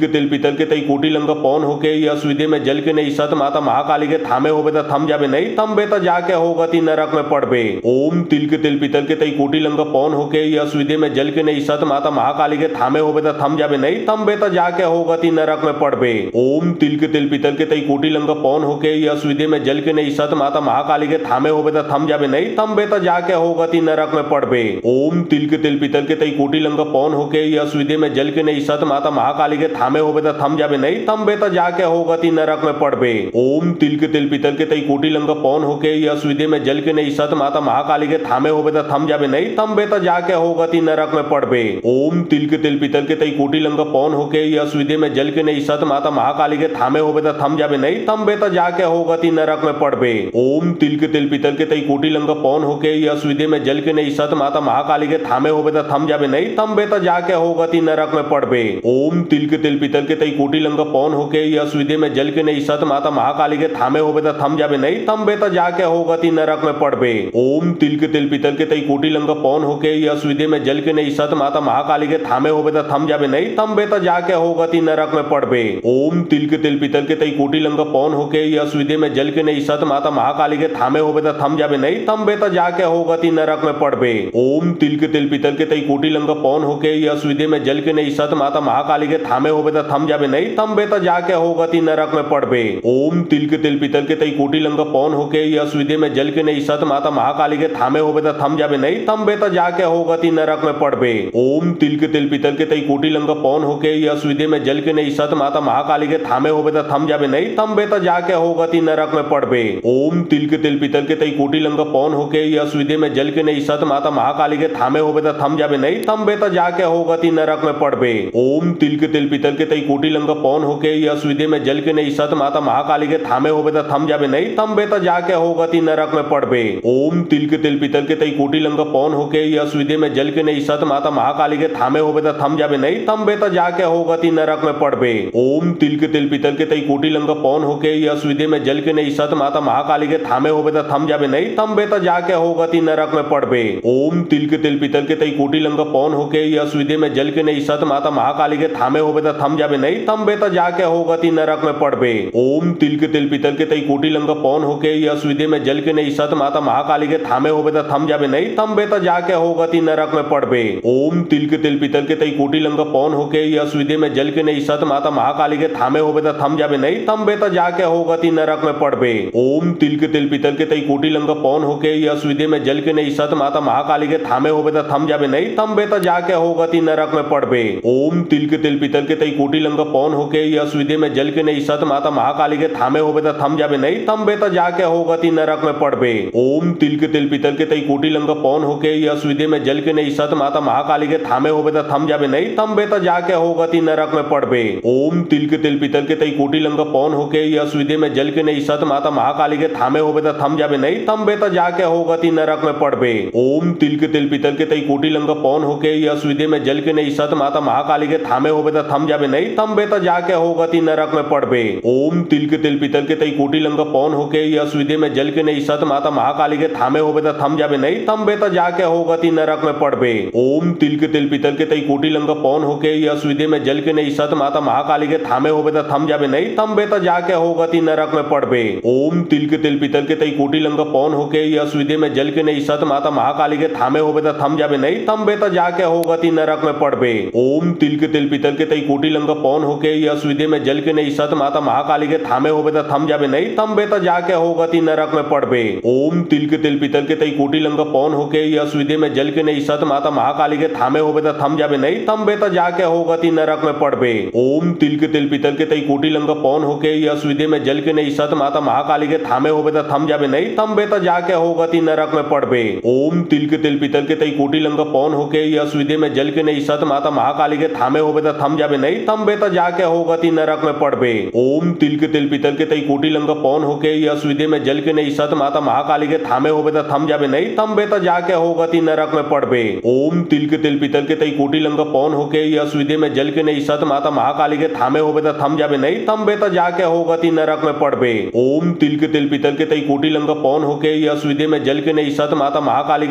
तिल पितल के तई कोटि लंग पौन होके यश विदे में जल के नहीं सत माता महाकाली के थामे होबे त थम जाबे नहीं तंबे त जाके हो गति नरक में पड़बे। ओम तिल के तिल पितल के तई कोटि लंग पौन होके यश विदे में जल के नहीं सत माता महाकाली के थामे होबे त थम जाबे नहीं तंबे त जाके हो गति नरक में पड़बे। ओम तिल के तिल पितल के तई कोटि लंग पौन होके यश विदे में जल के नहीं सत माता महाकाली के थामे होबे त थम जाबे नहीं तंबे त जाके हो गति नरक में पड़बे। ओम तिल के तिल पितल के तई कोटि लंग पौन होके यश विदे में जल के नहीं सत माता महाकाली के थामे होबे त थम जाबे नहीं तंबे त जाके जाके हो गति नरक में पड़बे। ओम तिल के तिल पितल के तई कोटि लंग पौन होके यश विदे में जल के नहीं सत माता महाकाली के थामे होबे त थम जाबे नहीं तम त जाके हो गति नरक में पड़बे। ओम तिल के तिल पितल के तई कोटि लंग पौन होके यश विदे में जल के नहीं सत माता महाकाली के थामे होबे त थम जाबे नहीं तम त जाके हो गति नरक में पड़बे। ओम तिल के तिल पितल के तई कोटि लंग पौन होके यश विदे में जल के नहीं सत माता महाकाली के थामे होबे त थम जाबे नहीं तम त जाके हो गति नरक में पड़बे। ओम तिल के तिल पितल के तई कोटि लंग पौन होके यश विदे में जल के नहीं सत माता महाकाली के थामे होबे त थम जाबे नहीं तम त जाके हो गति नरक में पड़बे। ओम तिल के तिल पितल के तई कोटि लंग पौन होके यश विदे में जल के नहीं सत माता महाकाली के थामे होबे त थम जाबे नहीं तम त जाके हो गति नरक में पड़बे। ओम तिल के तिल पितल के तई कोटि लंग पौन होके यश विदे में जल के नहीं सत माता महाकाली के थामे होबे त थम जाबे नहीं तम त जाके हो गति नरक में पड़बे। ओम तिल के तिल पितल के तई कोटि लंग पौन होके यश विदे में जल के नहीं सत माता महाकाली के थामे होबे त थम जाबे नहीं तम त जाके हो गति नरक में पड़बे। ओम तिल के तिल पितल के तई कोटि लंग पौन होके यश विदे में जल के नहीं सत माता महाकाली के थामे होबे त थम जाबे नहीं तम त जाके हो गति नरक में पड़बे। ओम तिल के तिल पितल के तई कोटि लंग पौन होके यश विदे में जल के नहीं सत माता महाकाली के थामे होबे त थम जाबे नहीं तम त जाके हो गति नरक में पड़बे। ओम तिल के तिल पितल के तई कोटि लंग पौन होके यश विदे में जल के नहीं सत माता महाकाली के थामे होबे त थम जाबे नहीं तम त जाके हो गति नरक में पड़बे। ओम तिल के तिल पितल के तई कोटि लंग पौन होके यश विदे में जल के नहीं सत माता महाकाली के थामे होबे त थम जाबे नहीं तम त जाके हो गति नरक में पड़बे। ओम तिल के तिल पितल के तई कोटि लंग पौन होके यश विदे में जल के नहीं सत माता महाकाली के थामे होबे त थम जाबे नहीं तम त जाके हो गति नरक में पड़बे। ओम तिल के तिल पितल के तई कोटि लंग पौन होके यश विदे में जल के नहीं सत माता महाकाली के थामे होबे त थम जाबे नहीं तम त जाके हो गति नरक में पड़बे। ओम तिल के तिल पितल के तई कोटि लंग पौन होके यश विदे में जल के नहीं सत माता महाकाली के थामे होबे त थम जाबे नहीं तम त जाके हो गति नरक में पड़बे। ओम तिल के तिल पितल के तई कोटि लंग पौन होके यश विदे में जल के नहीं सत माता महाकाली के थामे होबे त थम जाबे नहीं तम त जाके हो गति नरक में पड़बे। ओम तिल के तिल पितल के तई कोटि लंग पौन होके यश विदे में जल के नहीं सत माता महाकाली के थामे होबे त थम जाबे नहीं तम त जाके हो गति नरक में पड़बे। ओम तिल के तिल पितल के तई कोटि लंग पौन होके यश विदे में जल के नहीं सत माता महाकाली के थामे होबे त थम जाबे नहीं तम त जाके हो गति नरक में पड़बे। ओम तिल के तिल पितल के तई कोटि लंग पौन होके यश विदे में जल के नहीं सत माता महाकाली के थामे होबे त थम जाबे नहीं तम त जाके हो गति नरक में पड़बे। ओम तिल के तिल पितल के तई कोटि लंग पौन होके यश विदे में जल के नहीं सत माता महाकाली के थामे होबे त थम जाबे नहीं तम त जाके हो गति नरक में पड़बे। ओम तिल के तिल पितल के तई कोटि लंग पौन होके यश विदे में जल के नहीं सत माता महाकाली के थामे होबे त थम जाबे नहीं तम त जाके हो गति नरक में पड़बे। ओम तिल के तिल पितल के तई कोटि लंग पौन होके यश विदे में जल के नहीं सत माता महाकाली के थामे होबे त थम जाबे नहीं तम त जाके हो गति नरक में पड़बे। ओम तिल के तिल पितल के तई कोटि लंग पौन होके यश विदे में जल के नहीं सत माता महाकाली के थामे होबे त थम जाबे नहीं तम त जाके हो गति नरक में पड़बे। ओम तिल के तिल पितल के तई कोटि लंग पौन होके यश विदे में जल के नहीं सत माता महाकाली के थामे होबे त थम जाबे नहीं तम त जाके हो गति नरक में पड़बे। ओम तिल के तिल पितल के तई कोटि लंग पौन होके यश विदे में जल के नहीं सत माता महाकाली के थामे होबे त थम जाबे नहीं तम त जाके हो गति नरक में पड़बे। ओम तिल के तिल पितल के तई कोटि लंग पौन होके यश विदे में जल के नहीं सत माता महाकाली के थामे होबे त थम जाबे नहीं तम त जाके हो गति नरक में पड़बे। ओम तिल के तिल पितल के तई कोटि लंग पौन होके यश विदे में जल के नहीं सत माता महाकाली के थामे होबे त थम जाबे नहीं तम त जाके हो गति नरक में पड़बे। ओम तिल के तिल पितल के तई कोटि लंग पौन होके यश विदे में जल के नहीं सत माता महाकाली के थामे होबे त थम जाबे नहीं तम त जाके हो गति नरक में पड़बे। ओम तिल के तिल पितल के तई कोटि लंग पौन होके यश विदे में जल के नहीं सत माता महाकाली के थामे होबे त थम जाबे नहीं तम त जाके हो गति नरक में पड़बे। ओम तिल के तिल पितल के तई कोटि लंग पौन होके यश विदे में जल के नहीं सत माता महाकाली के थामे होबे त थम जाबे नहीं तम त जाके हो गति नरक में पड़बे। ओम तिल के तिल पितल के तई कोटि लंग पौन होके यश विदे में जल के नहीं सत माता महाकाली के थामे होबे त थम जाबे नहीं तम त जाके हो गति नरक में पड़बे। ओम तिल के तिल पितल के तई कोटि लंग पौन होके यश विदे में जल के नहीं सत माता महाकाली के थामे होबे त थम जाबे नहीं तम त जाके हो गति नरक में पड़बे। ओम तिल के तिल पितल के तई कोटि लंग पौन होके यश विदे में जल के नहीं सत माता महाकाली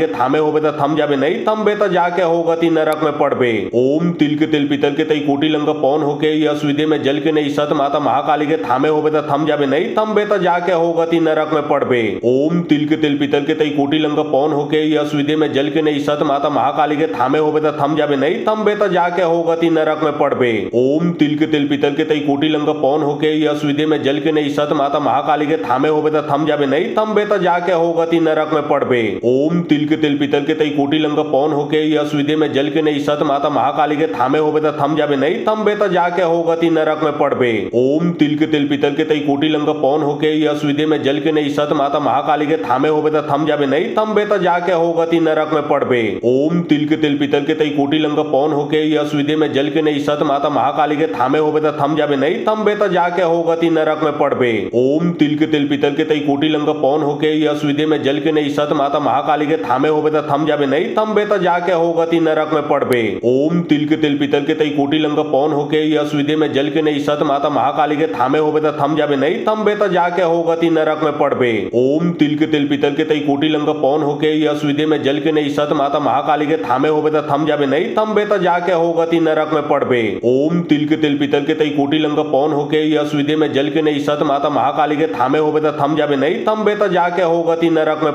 के थामे होबे त थम जाबे नहीं तम त जाके हो गति नरक में पड़बे। ओम तिल के तिल पितल के तई कोटि लंग पौन होके यश विदे में जल के नहीं सत माता महाकाली के थामे होबे त थम जाबे नहीं तम त जाके हो गति नरक में पड़बे। ओम तिल के तिल पितल के तई कोटि लंग पौन होके यश विदे में जल के नहीं सत माता महाकाली के थामे होबे त थम जाबे नहीं तम त जाके हो गति नरक में पड़बे। ओम तिल के तिल पितल के तई कोटि लंग पौन होके यश विदे में जल के नहीं सत माता महाकाली के थामे होबे त थम जाबे नहीं तम त जाके हो गति नरक में पड़बे। पड़बे। ओम तिल के तेल पीतल के तई कोटि लंग पौन होके यस विधि में जल के नहीं सत माता महाकाली के थामे होबे त थम जाबे नहीं तम बे त जाके होगति नरक में पड़बे। ओम तिल के तेल पीतल के तई कोटि लंग पौन होके यस विधि में जल के नहीं सत माता महाकाली के थामे होबे त थम जाबे नहीं तम बे त जाके होगति नरक में पड़बे। ओम तिल के तेल पीतल के तई कोटि लंग पौन होके यस विधि में जल के नहीं सत माता महाकाली के थामे होबे त थम जाबे नहीं तम बे त जाके होगति नरक में पड़बे। ओम तिल के तेल पीतल के तई कोटि लंग पौन होके यस विधि में जल के नहीं सत माता महाकाली के थामे होबे त थम जाबे नहीं तम बे त जाके होगति नरक में पड़बे। ओम तिल के तेल पीतल के तई कोटि लंग पौन होके यस विधि में जल के नहीं सत माता महाकाली के थामे होबे त थम जाबे नहीं तम बे त जाके होगति नरक में पड़बे। ओम तिल के तेल पीतल के तई कोटि लंग पौन होके यस विधि में जल के नहीं सत माता महाकाली के थामे होबे त थम जाबे नहीं तम बे त जाके होगति नरक में पड़बे।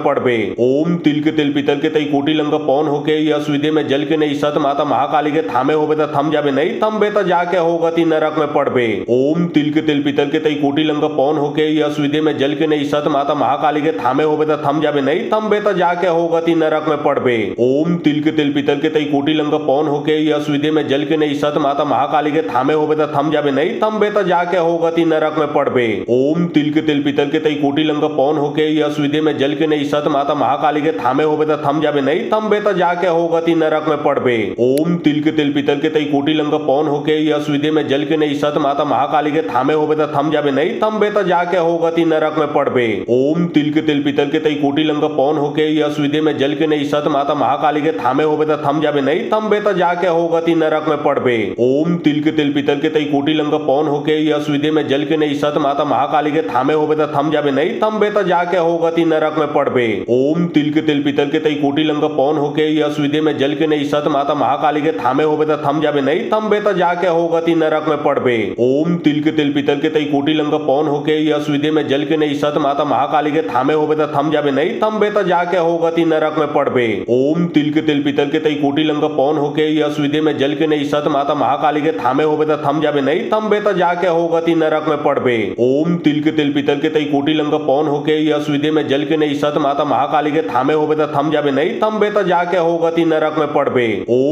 ओम तिल के तेल पीतल के तई कोटि लंग पौन होके यस विधि में जल के नहीं सत माता महाकाली के थामे होबे त थम जाबे नहीं तम बे त जाके होगति नरक में पड़बे। ओम तिल के तेल पीतल के तई कोटि लंग पौन होके यस विधि में जल के नहीं सत माता महाकाली के थामे होबे त थम जाबे नहीं तम बे त जाके होगति नरक में पड़बे। ओम तिल के तेल पीतल के तई कोटि लंग पौन होके यस विधि में जल के नहीं सत माता महाकाली के थामे होबे त थम जाबे नहीं तम बे त जाके होगति नरक में पड़बे। ओम तिल के तेल पीतल के तई कोटि लंग पौन होके यस विधि में जल के नहीं सत माता महाकाली के थामे होबे त थम जाबे नहीं तम बे त जाके होगति नरक में पड़बे। ओम तिल के तेल पीतल के तई कोटि लंग पौन होके यस विधि में जल के नहीं सत माता महाकाली के थामे होबे त थम जाबे नहीं तम बे त जाके होगति नरक में पड़बे। ओम तिल के तेल पीतल के तई कोटि लंग पौन होके यस विधि में जल के नहीं सत माता महाकाली के थामे होबे त थम जाबे नहीं तम बे त जाके होगति नरक में पड़बे। ओम तिल के तेल पीतल के तई कोटि लंग पौन होके यस विधि में जल के नहीं सत माता महाकाली के थामे होबे त थम जाबे नहीं तम बे त जाके होगति नरक में पड़बे। ओम तिल के तेल पीतल के तई कोटि लंग पौन होके यस विधि में जल के नहीं सत माता महाकाली के थामे होबे त थम जाबे नहीं तम बे त जाके होगति नरक में पड़बे। ओम तिल के तेल पीतल के तई कोटि लंग पौन होके यस विधि में जल के नहीं सत माता महाकाली के थामे होबे त थम जाबे नहीं तम बे त जाके होगति नरक में पड़बे। ओम तिल के तेल पीतल के तई कोटि लंग पौन होके यस विधि में जल के नहीं सत माता महाकाली के थामे होबे त थम जाबे नहीं तम बे त जाके होगति नरक में पड़बे। ओम तिल के तेल पीतल के तई कोटि लंग पौन होके यस विधि में जल के नहीं सत माता महाकाली के थामे होबे त थम जाबे नहीं तम बे त जाके होगति नरक में पड़बे। ओम तिल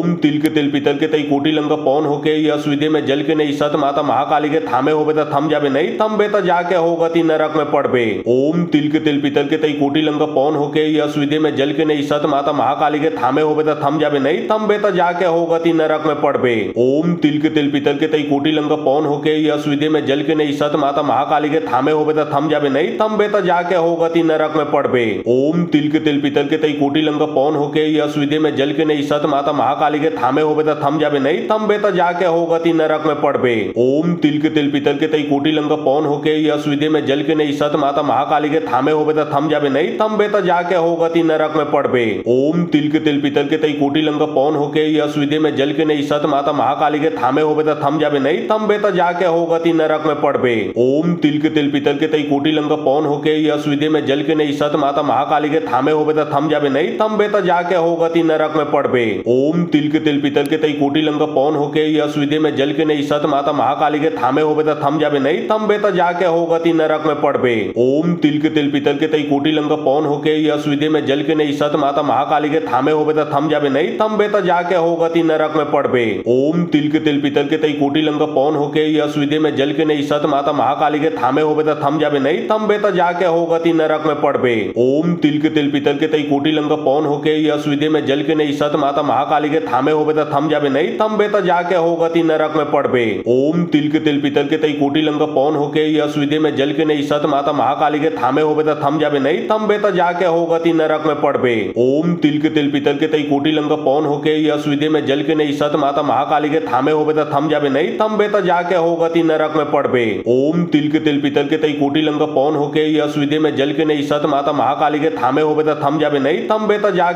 के तेल पीतल के तई कोटि लंग पौन होके यस विधि में जल के नहीं सत माता महाकाली के थामे होबे त थम जाबे नहीं तम बे त जाके होगति नरक में पड़बे। ओम तिल के तेल पीतल के तई कोटि लंग पौन होके यस विधि में जल के नहीं सत माता महाकाली के थामे होबे त थम जाबे नहीं तम बे त जाके होगति नरक में पड़बे। ओम तिल के तेल पीतल के तई कोटि लंग पौन होके यस विधि में जल के नहीं सत माता महाकाली के थामे होबे त थम जाबे नहीं तम बे त जाके होगति नरक में पड़बे। ओम तिल के तेल पीतल के तई कोटि लंग पौन होके यस विधि में जल के नहीं सत माता महाकाली के थामे होबे त थम जाबे नहीं तम बे त जाके होगति नरक में पड़बे। ओम तिल के तेल पीतल के तई कोटि लंग पौन होके यस विधि में जल के नहीं सत माता महाकाली के थामे होबे त थम जाबे नहीं तम बे त जाके होगति नरक में पड़बे। ओम तिल के तेल पीतल के तई कोटि लंग पौन होके यस विधि में जल के नहीं सत माता महाकाली के थामे होबे त थम जाबे नहीं तम बे त जाके होगति नरक में पड़बे। ओम तिल के तेल पीतल के तई कोटि लंग पौन होके यस विधि में जल के नहीं सत माता महाकाली के थामे होबे त थम जाबे नहीं तम बे त जाके होगति नरक में पड़बे। ओम तिल के तेल पीतल के तई कोटि लंग पौन होके यस विधि में जल के नहीं सत माता महाकाली के थामे होबे त थम जाबे नहीं तम बे त जाके होगति नरक में पड़बे। ओम तिल के तेल पीतल के तई कोटि लंग पौन होके यस विधि में जल के नहीं सत माता महाकाली के थामे होबे त थम जाबे नहीं तम बे त जाके होगति नरक में पड़बे। ओम तिल के तेल पीतल के तई कोटि लंग पौन होके यस विधि में जल के नहीं सत माता महाकाली के थामे होबे त थम जाबे नहीं तम बे त जाके होगति नरक में पड़बे। ओम तिल के तेल पीतल के तई कोटि लंग पौन होके यस विधि में जल के नहीं सत माता महाकाली के थामे होबे त थम जाबे नहीं तम बे त जाके होगति नरक में पड़बे। ओम तिल के तेल पीतल के तई कोटि लंग पौन होके यस विधि में जल के नहीं सत माता महाकाली के थामे होबे त थम जाबे नहीं तम बे त जाके होगति नरक में पड़बे। ओम तिल के तेल पीतल के तई कोटि लंग पौन होके यस विधि में जल के नहीं सत माता महाकाली के थामे होबे त थम जाबे नहीं तम बे त जाके होगति नरक में पड़बे। ओम तिल के तेल पीतल के तई कोटि लंग पौन होके यस विधि में जल के नहीं सत माता महाकाली के थामे होबे त थम जाबे नहीं तम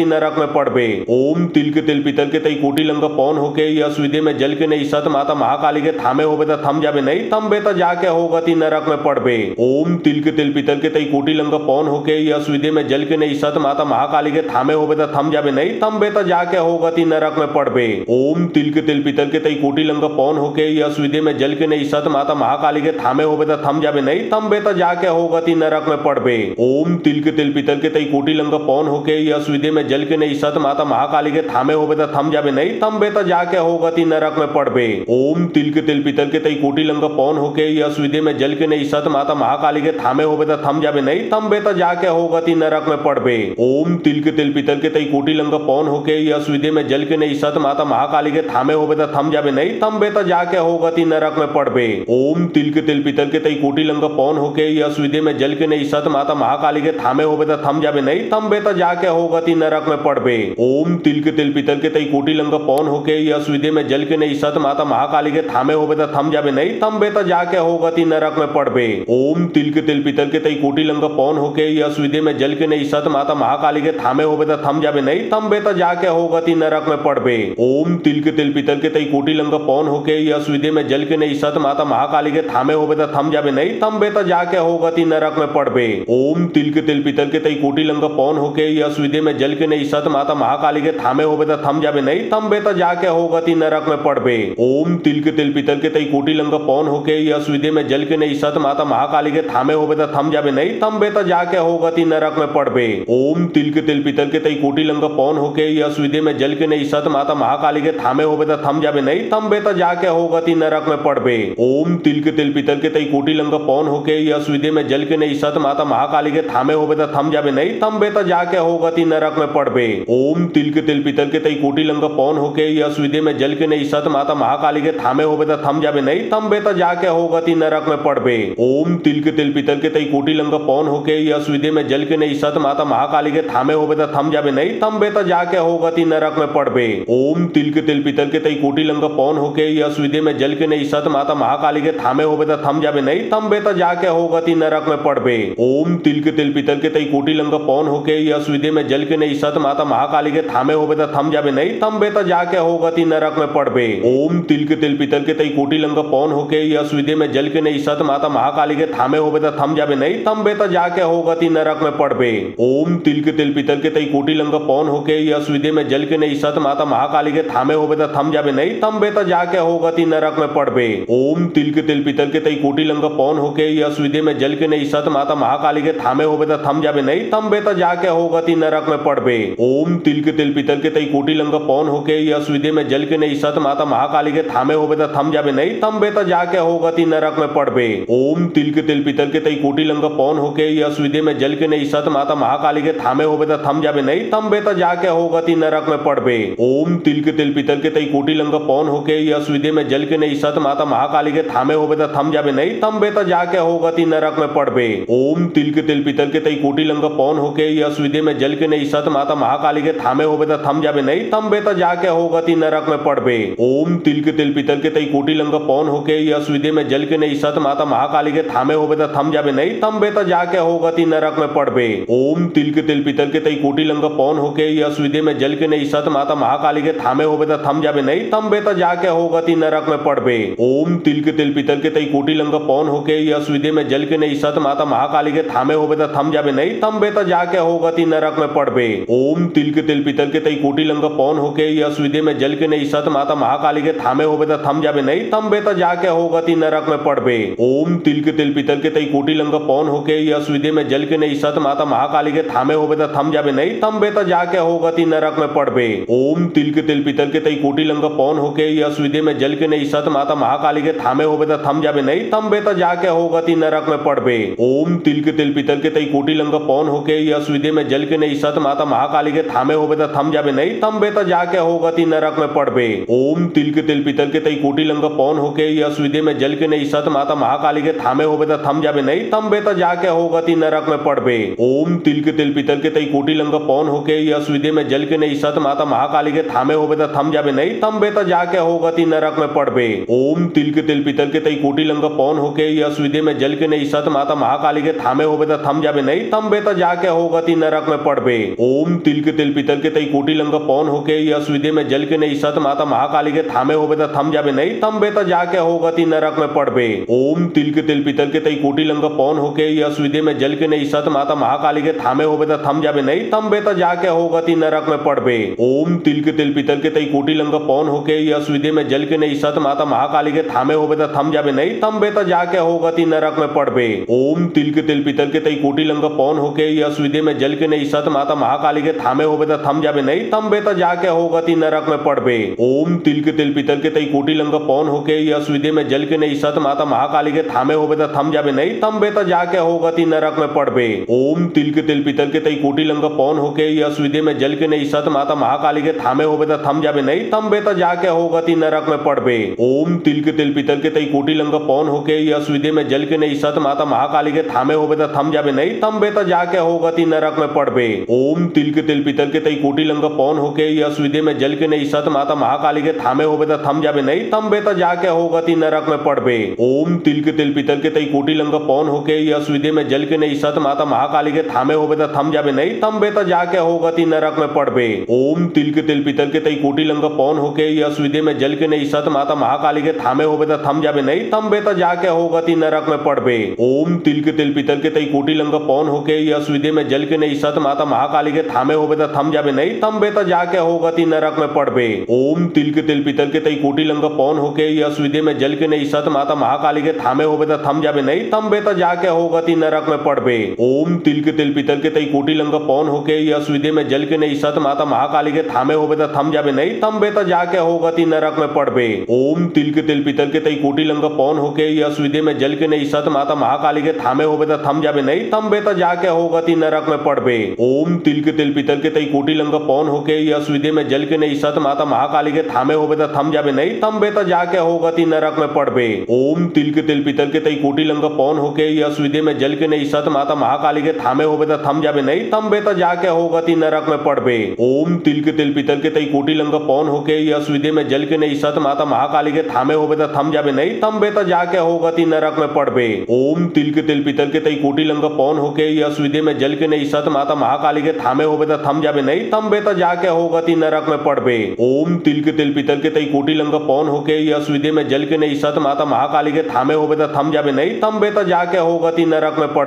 बे त जाके होगति नरक में पड़बे। ओम तिल के तेल पीतल के तई कोटि लंग पौन होके यस विधि में जल के नहीं सत माता महाकाली के थामे होबे त थम जाबे नहीं तम बे त जाके होगति नरक में पड़बे। ओम तिल के तेल पीतल के तई कोटि लंग पौन होके यस विधि में जल के नहीं सत माता महाकाली के थामे होबे त थम जाबे नहीं तम बे त जाके होगति नरक में पड़बे। ओम तिल के तेल पीतल के तई कोटि लंग पौन होके यस विधि में जल के नहीं सत माता महाकाली के थामे होबे त थम जाबे नहीं तम बे त जाके होगति नरक में पड़बे। ओम तिल के तेल पीतल के तई कोटि लंग पौन होके यस विधि में जल के नहीं सत माता महाकाली के थामे होबे त थम जाबे नहीं तम बे त जाके होगति नरक में पड़बे। ओम तिल के तेल पीतल पितल के तई कोटि लंका पौन होके यश विदे में जल के नहीं सत माता महाकाली के थामे होबे त थम जाबे नहीं तम बे त जाके होगति नरक में पड़बे। ओम तिल के तिल पितल के तई कोटि लंका पौन होके यश विदे में जल के नहीं सत माता महाकाली के थामे होबे त थम जाबे नहीं तम बे त जाके होगति नरक में पड़बे। ओम तिल के तिल पितल के तई कोटि लंका पौन होके यश विदे में जल के नहीं सत माता महाकाली के थामे होबे त थम जाबे नहीं तम बे त जाके होगति नरक में पड़बे। ओम तिल के तिल पितल के तई कोटि लंका पौन होके यश विदे में जल के नहीं सत माता महाकाली के थामे होबे त थम जाबे नहीं तम बे त जाके होगति नरक में पड़बे। ओम तिल के तिल पितल के तई कोटि लंका पौन होके यश विदे में जल के नहीं सत माता महाकाली के थामे होबे त थम जाबे नहीं तम बे त जाके होगति नरक में पड़बे। ओम तिल के तिल पितल के तई कोटि लंका पौन होके यश विदे में जल के नहीं सत माता महाकाली के थामे होबे त थम जाबे नहीं तम बे त जाके होगति नरक में पड़बे। ओम तिल के तिल पितल के तई कोटि लंका पौन होके यश विदे में जल के नहीं सत माता महाकाली के थामे होबे त थम जाबे नहीं तम बे त जाके होगति नरक में पड़बे। ओम तिल के तिल पितल के तई कोटि लंका पौन होके यश विदे में जल के नहीं सत माता महाकाली के थामे होबे त थम जाबे नहीं तम बे त जाके होगति नरक में पड़बे। ओम तिल के तिल पितल के तई कोटि लंका पौन होके यश विदे में जल के नहीं सत माता महाकाली के थामे होबे त थम जाबे नहीं तम बे त जाके होगति नरक में पड़बे। ओम तिल के तिल पितल के तई कोटि लंका पौन होके यश विदे में जल के नहीं सत माता महाकाली के थामे होबे त थम जाबे नहीं तम बे त जाके होगति नरक में पड़बे। ओम तिल के तिल पितल के तई कोटि लंका पौन होके यश विदे में जल के नहीं सत माता महाकाली के थामे होबे त थम जाबे नहीं तम बे त जाके होगति नरक में पड़बे। ओम तिल के तिल पितल के तई कोटि लंका पौन होके यश विदे में जल के नहीं सत माता महाकाली के थामे होबे त थम जाबे नहीं तम बे त जाके होगति नरक में पड़बे। ओम तिल के तिल पितल के तई कोटि लंका पौन होके यश विदे में जल के नहीं सत माता महाकाली के थामे होबे त थम जाबे नहीं तम बे त जाके होगति नरक में पड़बे। ओम तिल के तिल पितल के तई कोटि लंका पौन होके यश विदे में जल के नहीं सत माता महाकाली के थामे होबे त थम जाबे नहीं तम बे त जाके होगति नरक में पड़बे। ओम तिल के तिल पितल के तई कोटि लंका पौन होके यश विदे में जल के नहीं सत माता महाकाली के थामे होबे त थम जाबे नहीं तम बे त जाके होगति नरक में पड़बे। ओम तिल के तिल पितल के तई कोटि लंका पौन होके यश विदे में जल के नहीं सत माता महाकाली के थामे होबे त थम जाबे नहीं तम बे त जाके होगति नरक में पड़बे। ओम तिल के तिल पितल के तई कोटि लंका पौन होके यश विदे में जल के नहीं सत माता महाकाली के थामे होबे त थम जाबे नहीं तम बे त जाके होगति नरक में पड़बे। ओम तिल के तिल पितल के तई कोटि लंका पौन होके यश विदे में जल के नहीं सत माता महाकाली के थामे होबे त थम जाबे नहीं तम बे त जाके होगति नरक में पड़बे। ओम तिल के तिल पितल के तई कोटि लंका पौन होके यश विदे में जल के नहीं सत माता महाकाली के थामे होबे त थम जाबे नहीं तम बे त जाके होगति नरक में पड़बे। ओम तिल के तिल पितल के तई कोटि लंका पौन होके यश विदे में जल के नहीं सत माता महाकाली के थामे होबे त थम जाबे नहीं तम बे त जाके होगति नरक में पड़बे। ओम तिल के तिल पितल के तई कोटि लंका पौन होके यश विदे में जल के नहीं सत माता महाकाली के थामे होबे त थम जाबे नहीं तम बे त जाके होगति नरक में पड़बे। ओम तिल के तिल पितल के तई कोटि लंका पौन होके यश विदे में जल के नहीं सत माता महाकाली के थामे होबे त थम जाबे नहीं तम बे त जाके होगति नरक में पड़बे। ओम तिल के तिल पितल के तई कोटि लंका पौन होके यश विदे में जल के नहीं सत माता महाकाली के थामे होबे त थम जाबे नहीं तम बे त जाके होगति नरक में पड़बे। ओम तिल के तिल पितल के तई कोटि लंका पौन होके यश विदे में जल के नहीं सत माता महाकाली के थामे होबे त थम जाबे नहीं तम बे त जाके होगति नरक में पड़बे। ओम तिल के तिल पितल के तई कोटि लंका पौन होके यश विदे में जल के नहीं सत माता महाकाली के थामे होबे त थम जाबे नहीं तम बे त जाके होगति नरक में पड़बे। ओम तिल के तिल पितल के तई कोटि लंका पौन होके यश विदे में जल के नहीं सत माता महाकाली के थामे होबे त थम जाबे नहीं तम बे त जाके होगति नरक में पड़बे। ओम तिल के तिल पितल के तई कोटि लंका पौन होके यश विदे में जल के नहीं सत माता महाकाली के थामे होबे त थम जाबे नहीं तम बे त जाके होगति नरक में पड़बे। ओम तिल के तिल पितल के तई कोटि लंका पौन होके यश विदे में जल के नहीं सत माता महाकाली के थामे होबे त थम जाबे नहीं तम बे त जाके होगति नरक में पड़बे। ओम तिल के तिल पितल के तई कोटि लंका पौन होके यश विदे में जल के नहीं सत माता महाकाली के थामे होबे त थम जाबे नहीं तम बे त जाके होगति नरक में पड़बे। ओम तिल के तिल पितल के तई कोटि लंका पौन होके यश विदे में जल के नहीं सत माता महाकाली के थामे होबे त थम जाबे नहीं तम बे त जाके होगति नरक में पड़बे। ओम तिल के तिल पितल के तई कोटि लंका पौन होके यश विदे में जल के नहीं सत माता महाकाली के थामे होबे त थम जाबे नहीं तम बे त जाके होगति नरक में पड़बे। ओम तिल के तिल पितल के तई कोटि लंका पौन होके यश विदे में जल के नहीं सत माता महाकाली के थामे होबे त थम जाबे नहीं तम बे त जाके होगति नरक में पड़बे। ओम तिल के तिल पितल के तई कोटि लंका पौन होके यश विदे में जल के नहीं सत माता महाकाली के थामे होबे त थम जाबे नहीं तम बे त जाके होगति नरक में पड़बे। ओम तिल के तिल पितल के तई कोटि लंका पौन होके यश विदे में जल के नहीं सत माता महाकाली के थामे होबे त थम जाबे नहीं तम बे त जाके होगति नरक में पड़बे। ओम तिल के तिल पितल के तई कोटि लंका पौन होके यश विदे में जल के नहीं सत माता महाकाली के थामे होबे त थम जाबे नहीं तम बे त जाके होगति नरक में पड़बे। ओम तिल के तिल पितल के तई कोटि लंका पौन होके होके यश विदे में जल के नहीं सत माता महाकाली के थामे होबे त थम जाबे नहीं तंबे त जाके होगा ती नरक में पड़बे। ओम तिल के तिल पितल के तई कोटि लंग पौन होके यश विदे में जल के नहीं सत माता महाकाली के थामे होबे त थम जाबे नहीं तंबे त जाके होगा ती नरक में पड़बे। ओम तिल के तिल पितल के तई कोटि लंग पौन होके यश विदे में जल के नहीं सत माता महाकाली के थामे होबे त थम जाबे नहीं तंबे त जाके होगा ती नरक में पड़बे। ओम तिल के तिल पितल के तई कोटि लंग पौन होके यश विदे में जल के नहीं सत माता महाकाली के थामे होबे त थम जाबे नहीं तंबे त जाके होगा ती नरक में पड़बे। ओम तिल के तिल पितल के तई कोटि लंग पौन होके यश विदे में जल के नहीं सत माता महाकाली के थामे होबे त थम जाबे नहीं तंबे त जाके होगा ती नरक में पड़बे। ओम तिल के तिल पितल के तई कोटि लंग पौन होके यश विदे में जल के नहीं सत माता महाकाली के थामे होबे त थम जाबे नहीं तंबे त जाके होगा ती नरक में पड़बे। ओम तिल के तिल पितल के तई कोटि लंग पौन होके यश विदे में जल के नहीं सत माता महाकाली के थामे होबे त थम जाबे नहीं तंबे त जाके होगा ती नरक में पड़बे। ओम तिल के तिल पितल के तई कोटि लंग पौन होके यश विदे में जल के नहीं सत माता महाकाली के थामे होबे त थम जाबे नहीं तंबे त जाके होगा ती नरक में पड़बे। ओम तिल के तिल पितल के तई कोटि लंग पौन होके यश विदे में जल के नहीं सत माता महाकाली के थामे होबे त थम जाबे नहीं तंबे त जाके होगा ती नरक में पड़बे। ओम तिल के तिल पितल के तई कोटि लंग पौन होके यश विदे में जल के नहीं सत माता महाकाली के थामे होबे त थम जाबे नहीं तंबे त जाके होगा ती नरक में पड़बे। ओम तिल के तिल पितल के तई कोटि लंग पौन होके यश विदे में जल के नहीं सत माता महाकाली के थामे होबे त थम जाबे नहीं तंबे त जाके होगा ती नरक में पड़बे। ओम तिल के तिल पितल के तई कोटि लंग पौन होके यश विदे में जल के नहीं सत माता महाकाली के थामे होबे त थम जाबे नहीं तंबे त जाके होगा ती नरक में पड़बे। ओम तिल के तिल पितल के तई कोटि लंग पौन होके यश विदे में जल के नहीं सत माता महाकाली के थामे होबे त थम जाबे नहीं तंबे त जाके होगा ती नरक में पड़बे। ओम तिल के तिल पितल के तई कोटि लंग पौन होके यश विदे में जल के नहीं सत माता महाकाली के थामे होबे त थम जाबे नहीं तंबे त जाके होगा ती नरक में पड़बे। ओम तिल के तिल पितल के तई कोटि लंग पौन होके यश विदे में जल के नहीं सत माता महाकाली के थामे होबे त थम जाबे नहीं तंबे त जाके होगा ती नरक में पड़बे।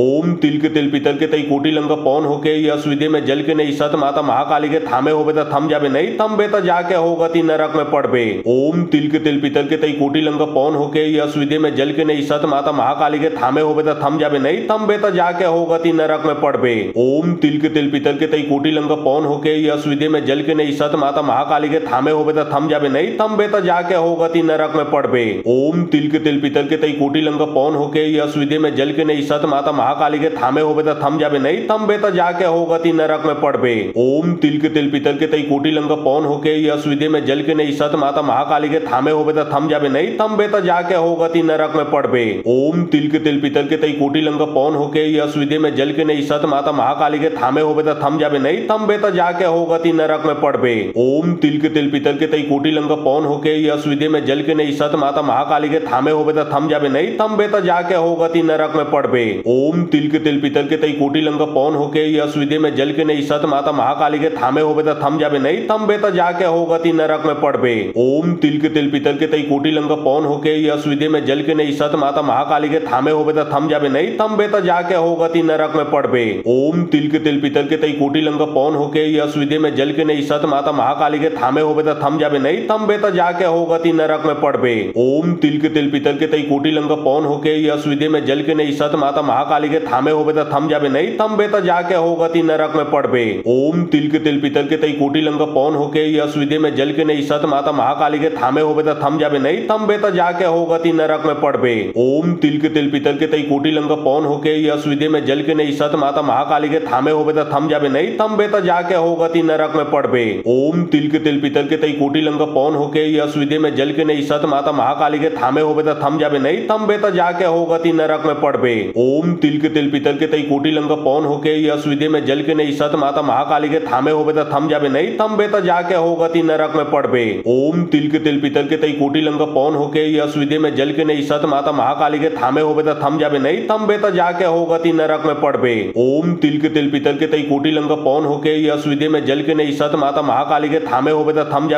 ओम तिल के तिल पितल के तई कोटि लंग पौन होके यश विदे में जल के नहीं सत माता महाकाली के थामे होबे त थम जाबे नहीं तंबे त जाके होगा ती नरक में पड़बे। ओम तिल के तिल पितल के तई कोटि लंग पौन होके यश विदे में जल के नहीं सत माता महाकाली के थामे होबे त थम जाबे नहीं तंबे त जाके होगा ती नरक में पड़बे। ओम तिल के तिल पितल के तई कोटि लंग पौन होके यश विदे में जल के नहीं सत माता महाकाली के थामे होबे त थम जाबे नहीं तंबे त जाके होगा ती नरक में पड़बे। ओम तिल के तिल पितल के तई कोटि लंग पौन होके यश विदे में जल के नहीं सत माता महाकाली के थामे होबे त थम जाबे नहीं तंबे त जाके होगा ती नरक में पड़बे। ओम तिल के तिल पितल के तई कोटि लंग पौन होके यश विदे में जल के नहीं सत माता महाकाली के थामे होबे त थम जाबे नहीं तंबे त जाके होगा ती नरक में पड़बे। ओम तिल के तिल पितल के तई कोटि लंग पौन होके यश विदे में जल के नहीं सत माता महाकाली के थामे होबे त थम जाबे नहीं तंबे त जाके होगा ती नरक में पड़बे। ओम तिल के तिल पितल के तई कोटि लंग पौन होके यश विदे में जल के नहीं सत माता महाकाली के थामे होबे त थम जाबे नहीं तंबे त जाके होगा ती नरक में पड़बे। ओम तिल के तिल पितल के तई कोटि लंग पौन होके यश विदे में जल के नहीं सत माता महाकाली के थामे होबे त थम जाबे नहीं तंबे त जाके होगा ती नरक में पड़बे। ओम तिल के तिल पितल के तई कोटि लंग पौन होके यश विदे में जल के नहीं सत माता महाकाली के थामे होबे त थम जाबे नहीं तंबे त जाके होगा ती नरक में पड़बे। ओम तिल के तिल पितल के तई कोटि लंग पौन होके यश विदे में जल के नहीं सत माता महाकाली के थामे होबे त थम जाबे नहीं तंबे त जाके होगा ती नरक में पड़बे। ओम तिल के तिल पितल के तई कोटि लंग पौन होके यश विदे में जल के नहीं सत माता महाकाली के थामे होबे त थम जाबे नहीं तंबे त जाके होगा ती नरक में पड़बे। ओम तिल के तिल पितल के तई कोटि लंग पौन होके यश विदे में जल के नहीं सत माता महाकाली के थामे होबे त थम जाबे नहीं तंबे त जाके होगा ती नरक में पड़बे। ओम तिल के तिल पितल के तई कोटि लंग पौन होके यश विदे में जल के नहीं सत माता महाकाली के थामे होबे त थम जाबे नहीं तंबे त जाके होगा ती नरक में पड़बे। ओम तिल के तिल पितल के तई कोटि लंग पौन होके यश विदे में जल के नहीं सत माता महाकाली के थामे होबे त थम जाबे नहीं तंबे त जाके होगा ती नरक में पड़बे। ओम तिल के तिल पितल के तई कोटि लंग पौन होके यश विदे में जल के नहीं सत माता महाकाली के थामे होबे त थम जाबे नहीं तंबे त जाके होगा ती नरक में पड़बे। ओम तिल के तिल पितल के तई कोटि लंग पौन होके यश विदे में जल के नहीं सत माता महाकाली के थामे होबे त थम जाबे नहीं तंबे त जाके होगा ती नरक में पड़बे। ओम तिल के तिल पितल के तई कोटि लंग पौन होके यश विदे में जल के नहीं सत माता महाकाली के थामे होबे त थम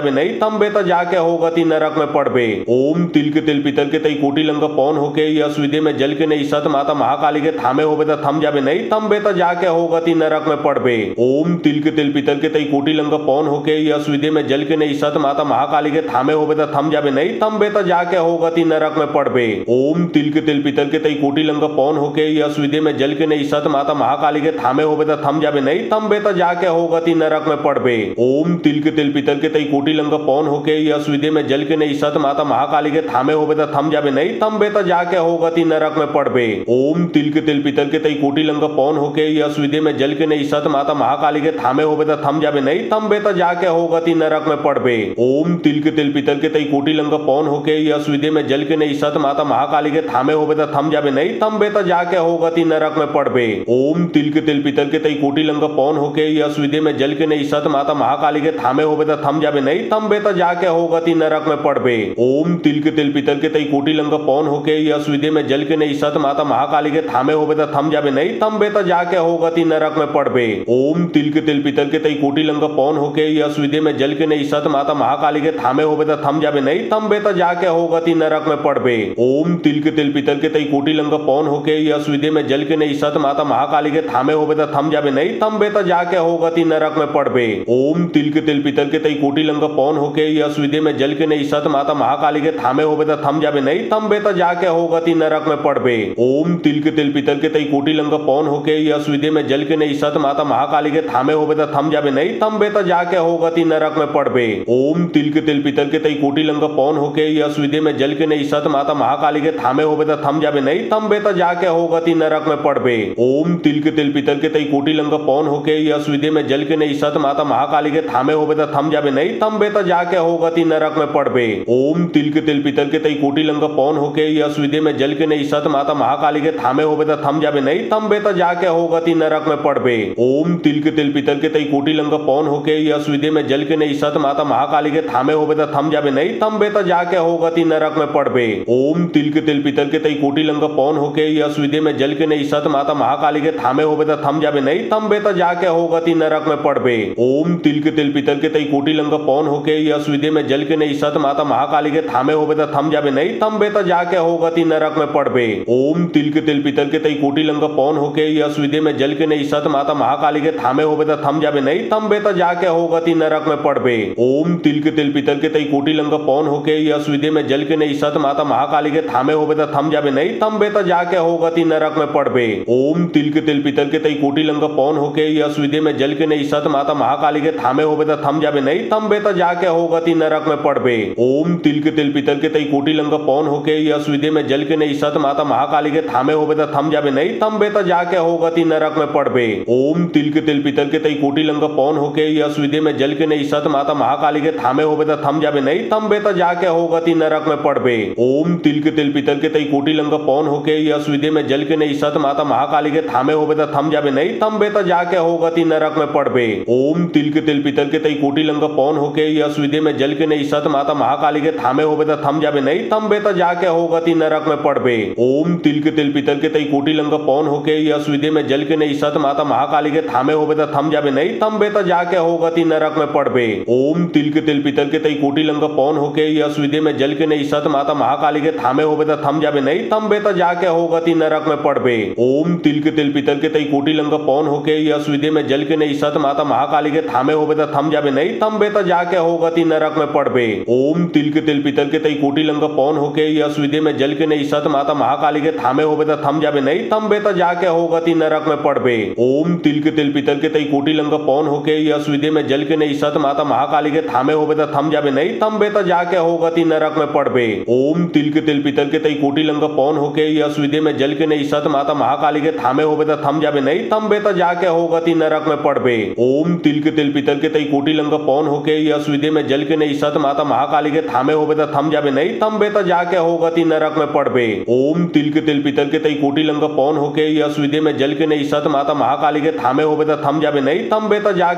जाबे नहीं तंबे त जाके होगा ती नरक में पड़बे। ओम तिल के तिल पितल के तई कोटि लंग पौन होके यश विदे में जल के नहीं सत माता महाकाली के थामे होबे त थम जाबे नहीं तंबे त जाके होगा ती नरक में पड़बे। ओम तिल के तिल पितल के तई कोटि लंग पौन होके यश विदे में जल के नहीं सत माता महाकाली के थामे होबे त थम जाबे नहीं तंबे त जाके होगा ती नरक में पड़बे। ओम तिल के तिल पितल के तई कोटि लंग पौन होके यश विदे में जल के नहीं सत माता महाकाली के थामे होबे त थम जाबे नहीं तंबे त जाके होगा ती नरक में पड़बे। ओम तिल के तिल पितल के तई कोटि लंग पौन होके यश विदे में जल के नहीं सत माता महाकाली के थामे होबे त थम जाबे नहीं तम बे त जाके होगा ती नरक में पड़बे। ओम तिल के तिल पितल के तई कोटि लंग पौन होके यस विदे में जल के नहीं सत माता महाकाली के थामे होबे त थम जाबे नहीं तम बे त जाके होगा ती नरक में पड़बे। ओम तिल के तिल पितल के तई कोटि लंग पौन होके यस विदे में जल के नहीं सत माता महाकाली के थामे होबे त थम जाबे नहीं तम बे त जाके होगा ती नरक में पड़बे। ओम तिल के तिल पितल के तई कोटि लंग पौन होके यस विदे में जल के नहीं सत माता महाकाली के थामे होबे त थम जाबे नहीं तम बे त जाके होगा ती नरक में पड़बे। ओम तिल के तिल पितल के तई कोटि लंग पौन होके यस विदे में जल के नहीं सत माता महाकाली के थामे होबे त थम जाबे नहीं तम बे त जाके होगा ती नरक में पड़बे। ओम तिल के तिल पितल के तई कोटि लंग पौन होके यस विदे में जल के नहीं सत माता महाकाली के थामे होबे त थम जाबे नहीं तम बे त जाके होगा ती नरक में पड़बे। ओम तिल के तिल पितल के तई कोटि लंग पौन होके यस विदे में जल के नहीं सत माता महाकाली के थामे होबे त थम जाबे नहीं तम बे त जाके होगा ती नरक में पड़बे। ओम तिल के तिल पितल के तई कोटि लंग पौन होके यस विदे में जल के नहीं सत माता महाकाली के थामे होबे त थम जाबे नहीं तम बे त जाके होगा ती नरक में पड़बे। ओम तिल के तिल पितल के तई कोटि लंग पौन होके यस विदे में जल के नहीं सत माता महाकाली के थामे होबे त थम जाबे नहीं तम बे त जाके होगा ती नरक में पड़बे। ओम तिल के तिल पितल के तई कोटि लंग पौन होके यस विदे में जल के नहीं सत माता महाकाली के थामे होबे त थम जाबे नहीं तम बे त जाके होगा ती नरक में पड़बे। ओम तिल के तिल पितल के तई कोटि लंग पौन होके यस विदे में जल के नहीं सत माता महाकाली के थामे होबे त थम जाबे नहीं तम बे त जाके होगा ती नरक में पड़बे। ओम तिल के तिल पितल के तई कोटि लंग पौन होके यस विदे में जल के नहीं सत माता महाकाली के थामे होबे त थम जाबे नहीं तम बे त जाके होगा ती नरक में पड़बे। ओम तिल के तिल पितल के तई कोटि लंग पौन होके यस विदे में जल के नहीं सत माता महाकाली के थामे होबे त थम जाबे नहीं तम बे त जाके होगा ती नरक में पड़बे। ओम तिल के तिल पितल के तई कोटि लंग पौन होके यस विदे में जल के नहीं सत माता महाकाली के थामे होबे त थम जाबे नहीं तम बे त जाके होगा ती नरक में पड़बे। ओम तिल के तिल पितल के तई कोटि लंग पौन होके यस विदे में जल के नहीं सत माता महाकाली के थामे होबे त थम जाबे नहीं तम बे त जाके होगा ती नरक में पड़बे। ओम तिल के तिल पितल के तई कोटि लंग पौन होके यस विदे में जल के नहीं सत माता महाकाली के थामे होबे त थम जाबे नहीं तम बे त जाके होगा ती नरक में पड़बे। ओम तिल के तिल पितल के तई कोटि लंग पौन होके यस विदे में जल के नहीं सत माता महाकाली के थामे होबे त थम जाबे नहीं तम बे त जाके होगा ती नरक में पड़बे। ओम तिल के तिल पितल के तई कोटि लंग पौन होके यस विदे में जल के नहीं सत माता महाकाली के थामे होबे त थम जाबे नहीं तम बे त जाके होगा ती नरक में पड़बे। ओम तिल के तिल पितल के तई कोटि लंग पौन होके यस विदे में जल के नहीं सत माता महाकाली के थामे होबे त थम जाबे नहीं तम बे त जाके होगा ती नरक में पड़बे। ओम तिल के तिल पितल के तई कोटि लंग पौन होके यस विदे में जल के नहीं सत माता महाकाली के थामे होबे त थम जाबे नहीं तम बे त जाके होगा ती नरक में पड़बे। ओम तिल के तिल पितल के तई कोटि लंग पौन होके यस विदे में जल के नहीं सत माता महाकाली के थामे होबे त थम जाबे नहीं तम बे त जाके होगा ती नरक में पड़बे। ओम तिल के तिल पितल के तई कोटि लंग पौन होके यस विदे में जल के नहीं सत माता महाकाली के थामे होबे त थम जाबे नहीं तम बे त जाके होगा ती नरक में पड़बे। ओम तिल के तिल पितल के तई कोटि लंग पौन होके यस विदे में जल के नहीं सत माता महाकाली के थामे होबे त थम जाबे नहीं तम बे त जाके होगा ती नरक में पड़बे। ओम तिल के तिल पितल के तई कोटि लंग पौन होके यस विदे में जल के नहीं सत माता महाकाली के थामे होबे त थम जाबे नहीं तम बे त जाके होगा ती नरक में पड़बे। ओम तिल के तिल पितल के तई कोटि लंग पौन होके यस विदे में जल के नहीं सत माता महाकाली के थामे होबे त थम जाबे नहीं तम बे त जाके होगा ती नरक में पड़बे। ओम तिल के तिल पितल के तई कोटि लंग पौन होके यस विदे में जल के नहीं सत माता महाकाली के थामे होबे त थम जाबे नहीं तम बे त जाके होगा ती नरक में पड़बे। ओम तिल के तिल पितल के तई कोटि लंग पौन होके यस विदे में जल के नहीं सत माता महाकाली के थामे होबे त थम जाबे नहीं तम बे त जाके होगा ती नरक में पड़बे। ओम तिल के तिल पितल के तई कोटि लंग पौन होके यस विदे में जल के नहीं सत माता महाकाली के थामे होबे त थम जाबे नहीं तम बे त जाके होगा ती नरक में पड़बे। ओम तिल के तिल पितल के तई कोटि लंग पौन होके यस विदे में जल के नहीं सत माता महाकाली के थामे होबे त थम जाबे नहीं तम बे त जाके होगा ती नरक में पड़बे। ओम तिल के तिल पितल के तई कोटि लंग पौन होके यस विदे में जल के नहीं सत माता महाकाली के थामे होबे त थम जाबे नहीं तम बे त जाके होगा ती नरक में पड़बे। ओम तिल के तिल पितल के तई कोटि लंग पौन होके यस विदे में जल के नहीं सत माता महाकाली के थामे होबे त थम जाबे नहीं तम बे त जाके होगा ती नरक में पड़बे। ओम तिल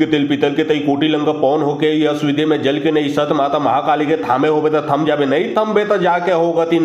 के तिल पितल के तई कोटि लंग पौन होके यस विदे में जल के नहीं सत माता महाकाली के थामे होबे त थम जाबे नहीं तम बे त जाके होगा ती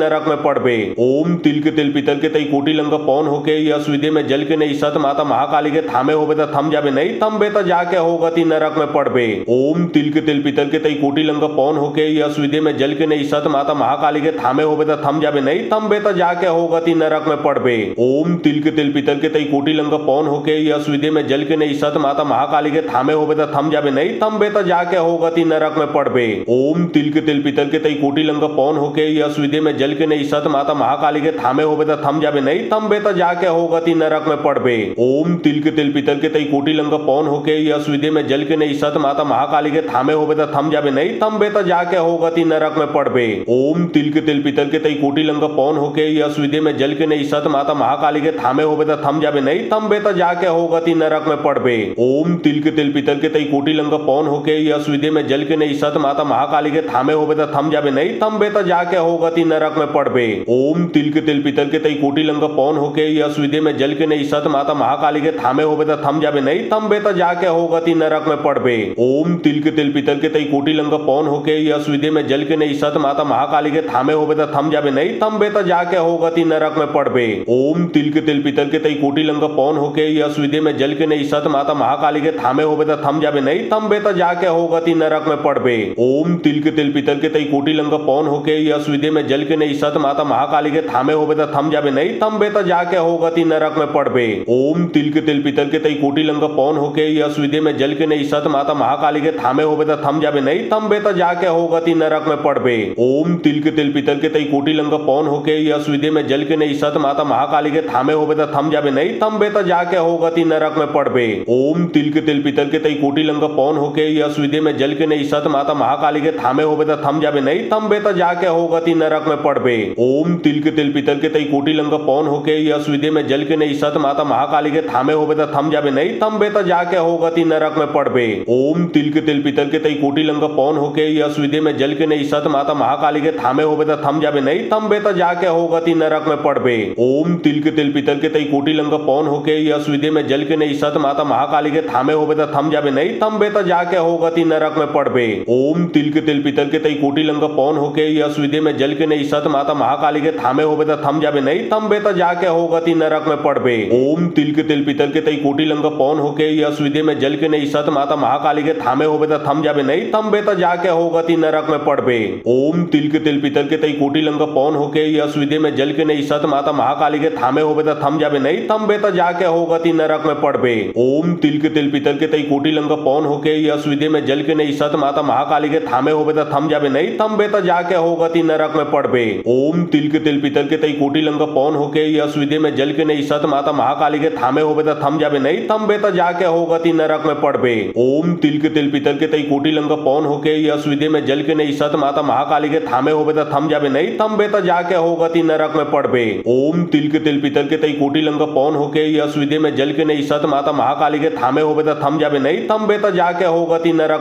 नरक में पड़बे। ओम तिल के तिल पितल के तई कोटि लंग पौन होके यस विदे में जल के नहीं सत माता महाकाली के थामे होबे त थम जाबे नहीं तम बे त जाके होगा ती नरक में पड़बे। ओम तिल के तिल पितल के तई कोटि लंग पौन होके यस विदे में जल के नहीं सत माता महाकाली के थामे होबे त थम जाबे नहीं तम बे त जाके होगा ती नरक में पड़बे। ओम तिल के तिल पितल के तई कोटि लंग पौन होके यस विदे में जल के नहीं सत माता महाकाली के थामे होबे त थम जाबे नहीं तम बे त जाके होगा ती नरक में पड़बे। ओम तिल के तिल पितल के तई कोटि लंग पौन होके यस विदे में जल के नहीं सत माता महाकाली के थामे होबे त थम जाबे नहीं थम बे त जाके होगा ती नरक में पड़बे। ओम तिल के तिल पीतल के तई कोटि लंग पौन होके यश विदे में जल के नहीं सत माता महाकाली के थामे होबे त थम जाबे नहीं थम बे त जाके होगा ती नरक में पड़बे। ओम तिल के तिल पीतल के तई कोटि लंग पौन होके यश विदे में जल के नहीं सत माता महाकाली के थामे होबे त थम जाबे नहीं थम बे त जाके होगा ती नरक में पड़बे। ओम तिल के तिल पीतल के तई कोटि लंग पौन होके यश विदे में जल के नहीं सत माता महाकाली के थामे होबे त थम जाबे नहीं थम बे त जाके होगा ती नरक में पड़बे। ओम तिल के तिल पीतल के तई कोटि लंग पौन होके यश विदे में जल के नहीं सत माता महाकाली के थामे होबे त थम जाबे नहीं थम बे त जाके होगा ती नरक में पड़बे। ओम तिल के तिल पीतल के तई कोटि लंग पौन होके यश विदे में जल के नहीं सत माता महाकाली के थामे होबे त थम जाबे नहीं थम बे त जाके होगा ती नरक में पड़बे। ओम तिल के तिल पीतल के तई कोटि लंग पौन होके यश विदे में जल के नहीं सत माता महाकाली के थामे होबे त थम जाबे नहीं थम बे त जाके होगा ती नरक में पड़बे। ओम तिल के तिल पीतल के तई कोटि लंग पौन होके यश विदे में जल के नहीं सत माता महाकाली के थामे होबे त थम जाबे नहीं थम बे त जाके होगा ती नरक में पड़बे। ओम तिल के तिल पीतल के तई कोटि लंग पौन होके यश विदे में जल के नहीं सत माता महाकाली के थामे होबे त थम जाबे नहीं थम बे त जाके होगा ती नरक में पड़बे। ओम तिल के तिल पीतल के तई कोटि लंग पौन होके यश विदे में जल के नहीं सत माता महाकाली के थामे होबे त थम जाबे नहीं थम बे त जाके होगा ती नरक में पड़बे। ओम तिल के तिल पीतल के तई कोटि लंग पौन होके यश विदे में जल के नहीं सत माता महाकाली के थामे होबे त थम जाबे नहीं थम बे त जाके होगा ती नरक में पड़बे। ओम तिल के तिल पीतल के तई कोटि लंग पौन होके यश विदे में जल के नहीं सत माता महाकाली के थामे होबे त थम जाबे नहीं थम बे त जाके होगा ती नरक में पड़बे। ओम तिल के तिल पीतल के तई कोटि लंग पौन होके यश विदे में जल के नहीं सत माता महाकाली के थामे होबे त थम जाबे नहीं थम बे त जाके होगा ती नरक में पड़बे। ओम तिल के तिल पीतल के तई कोटि लंग पौन होके यश विदे में जल के नहीं सत माता महाकाली के थामे होबे त थम जाबे नहीं थम बे त जाके होगा ती नरक में पड़बे। ओम तिल के तिल पीतल के तई कोटि लंग पौन होके यश विदे में जल के नहीं सत माता महाकाली के थामे होबे त थम जाबे नहीं थम बे त जाके होगा ती नरक में पड़बे। ओम तिल के तिल पीतल के तई कोटि लंग पौन होके यश विदे में जल के नहीं सत माता महाकाली के थामे होबे त थम जाबे नहीं थम बे त जाके होगा ती नरक में पड़बे। ओम तिल के तिल पीतल के तई कोटि लंग पौन होके यश विदे में जल के नहीं सत माता महाकाली के थामे होबे त थम जाबे नहीं थम बे त जाके होगा ती नरक में पड़बे। ओम तिल के तिल पीतल के तई कोटि लंग पौन होके यश विदे में जल के नहीं सत माता महाकाली के थामे होबे त थम जाबे नहीं थम बे त जाके होगा ती नरक में पड़बे। ओम तिल के तिल पीतल के तई कोटि लंग पौन होके यश विदे में जल के नहीं सत माता महाकाली के थामे होबे त थम जाबे नहीं थम बे त जाके होगा ती नरक में पड़बे। ओम तिल के तिल पीतल के तई कोटि लंग पौन होके यश विदे में जल के नहीं सत माता महाकाली के थामे होबे त थम जाबे नहीं थम बे त जाके होगा ती नरक में पड़बे। ओम तिल के तिल पीतल के तई कोटि लंग पौन होके यश विदे में जल के नहीं सत माता महाकाली के थामे होबे त थम जाबे नहीं थम बे त जाके होगा ती नरक में पड़बे।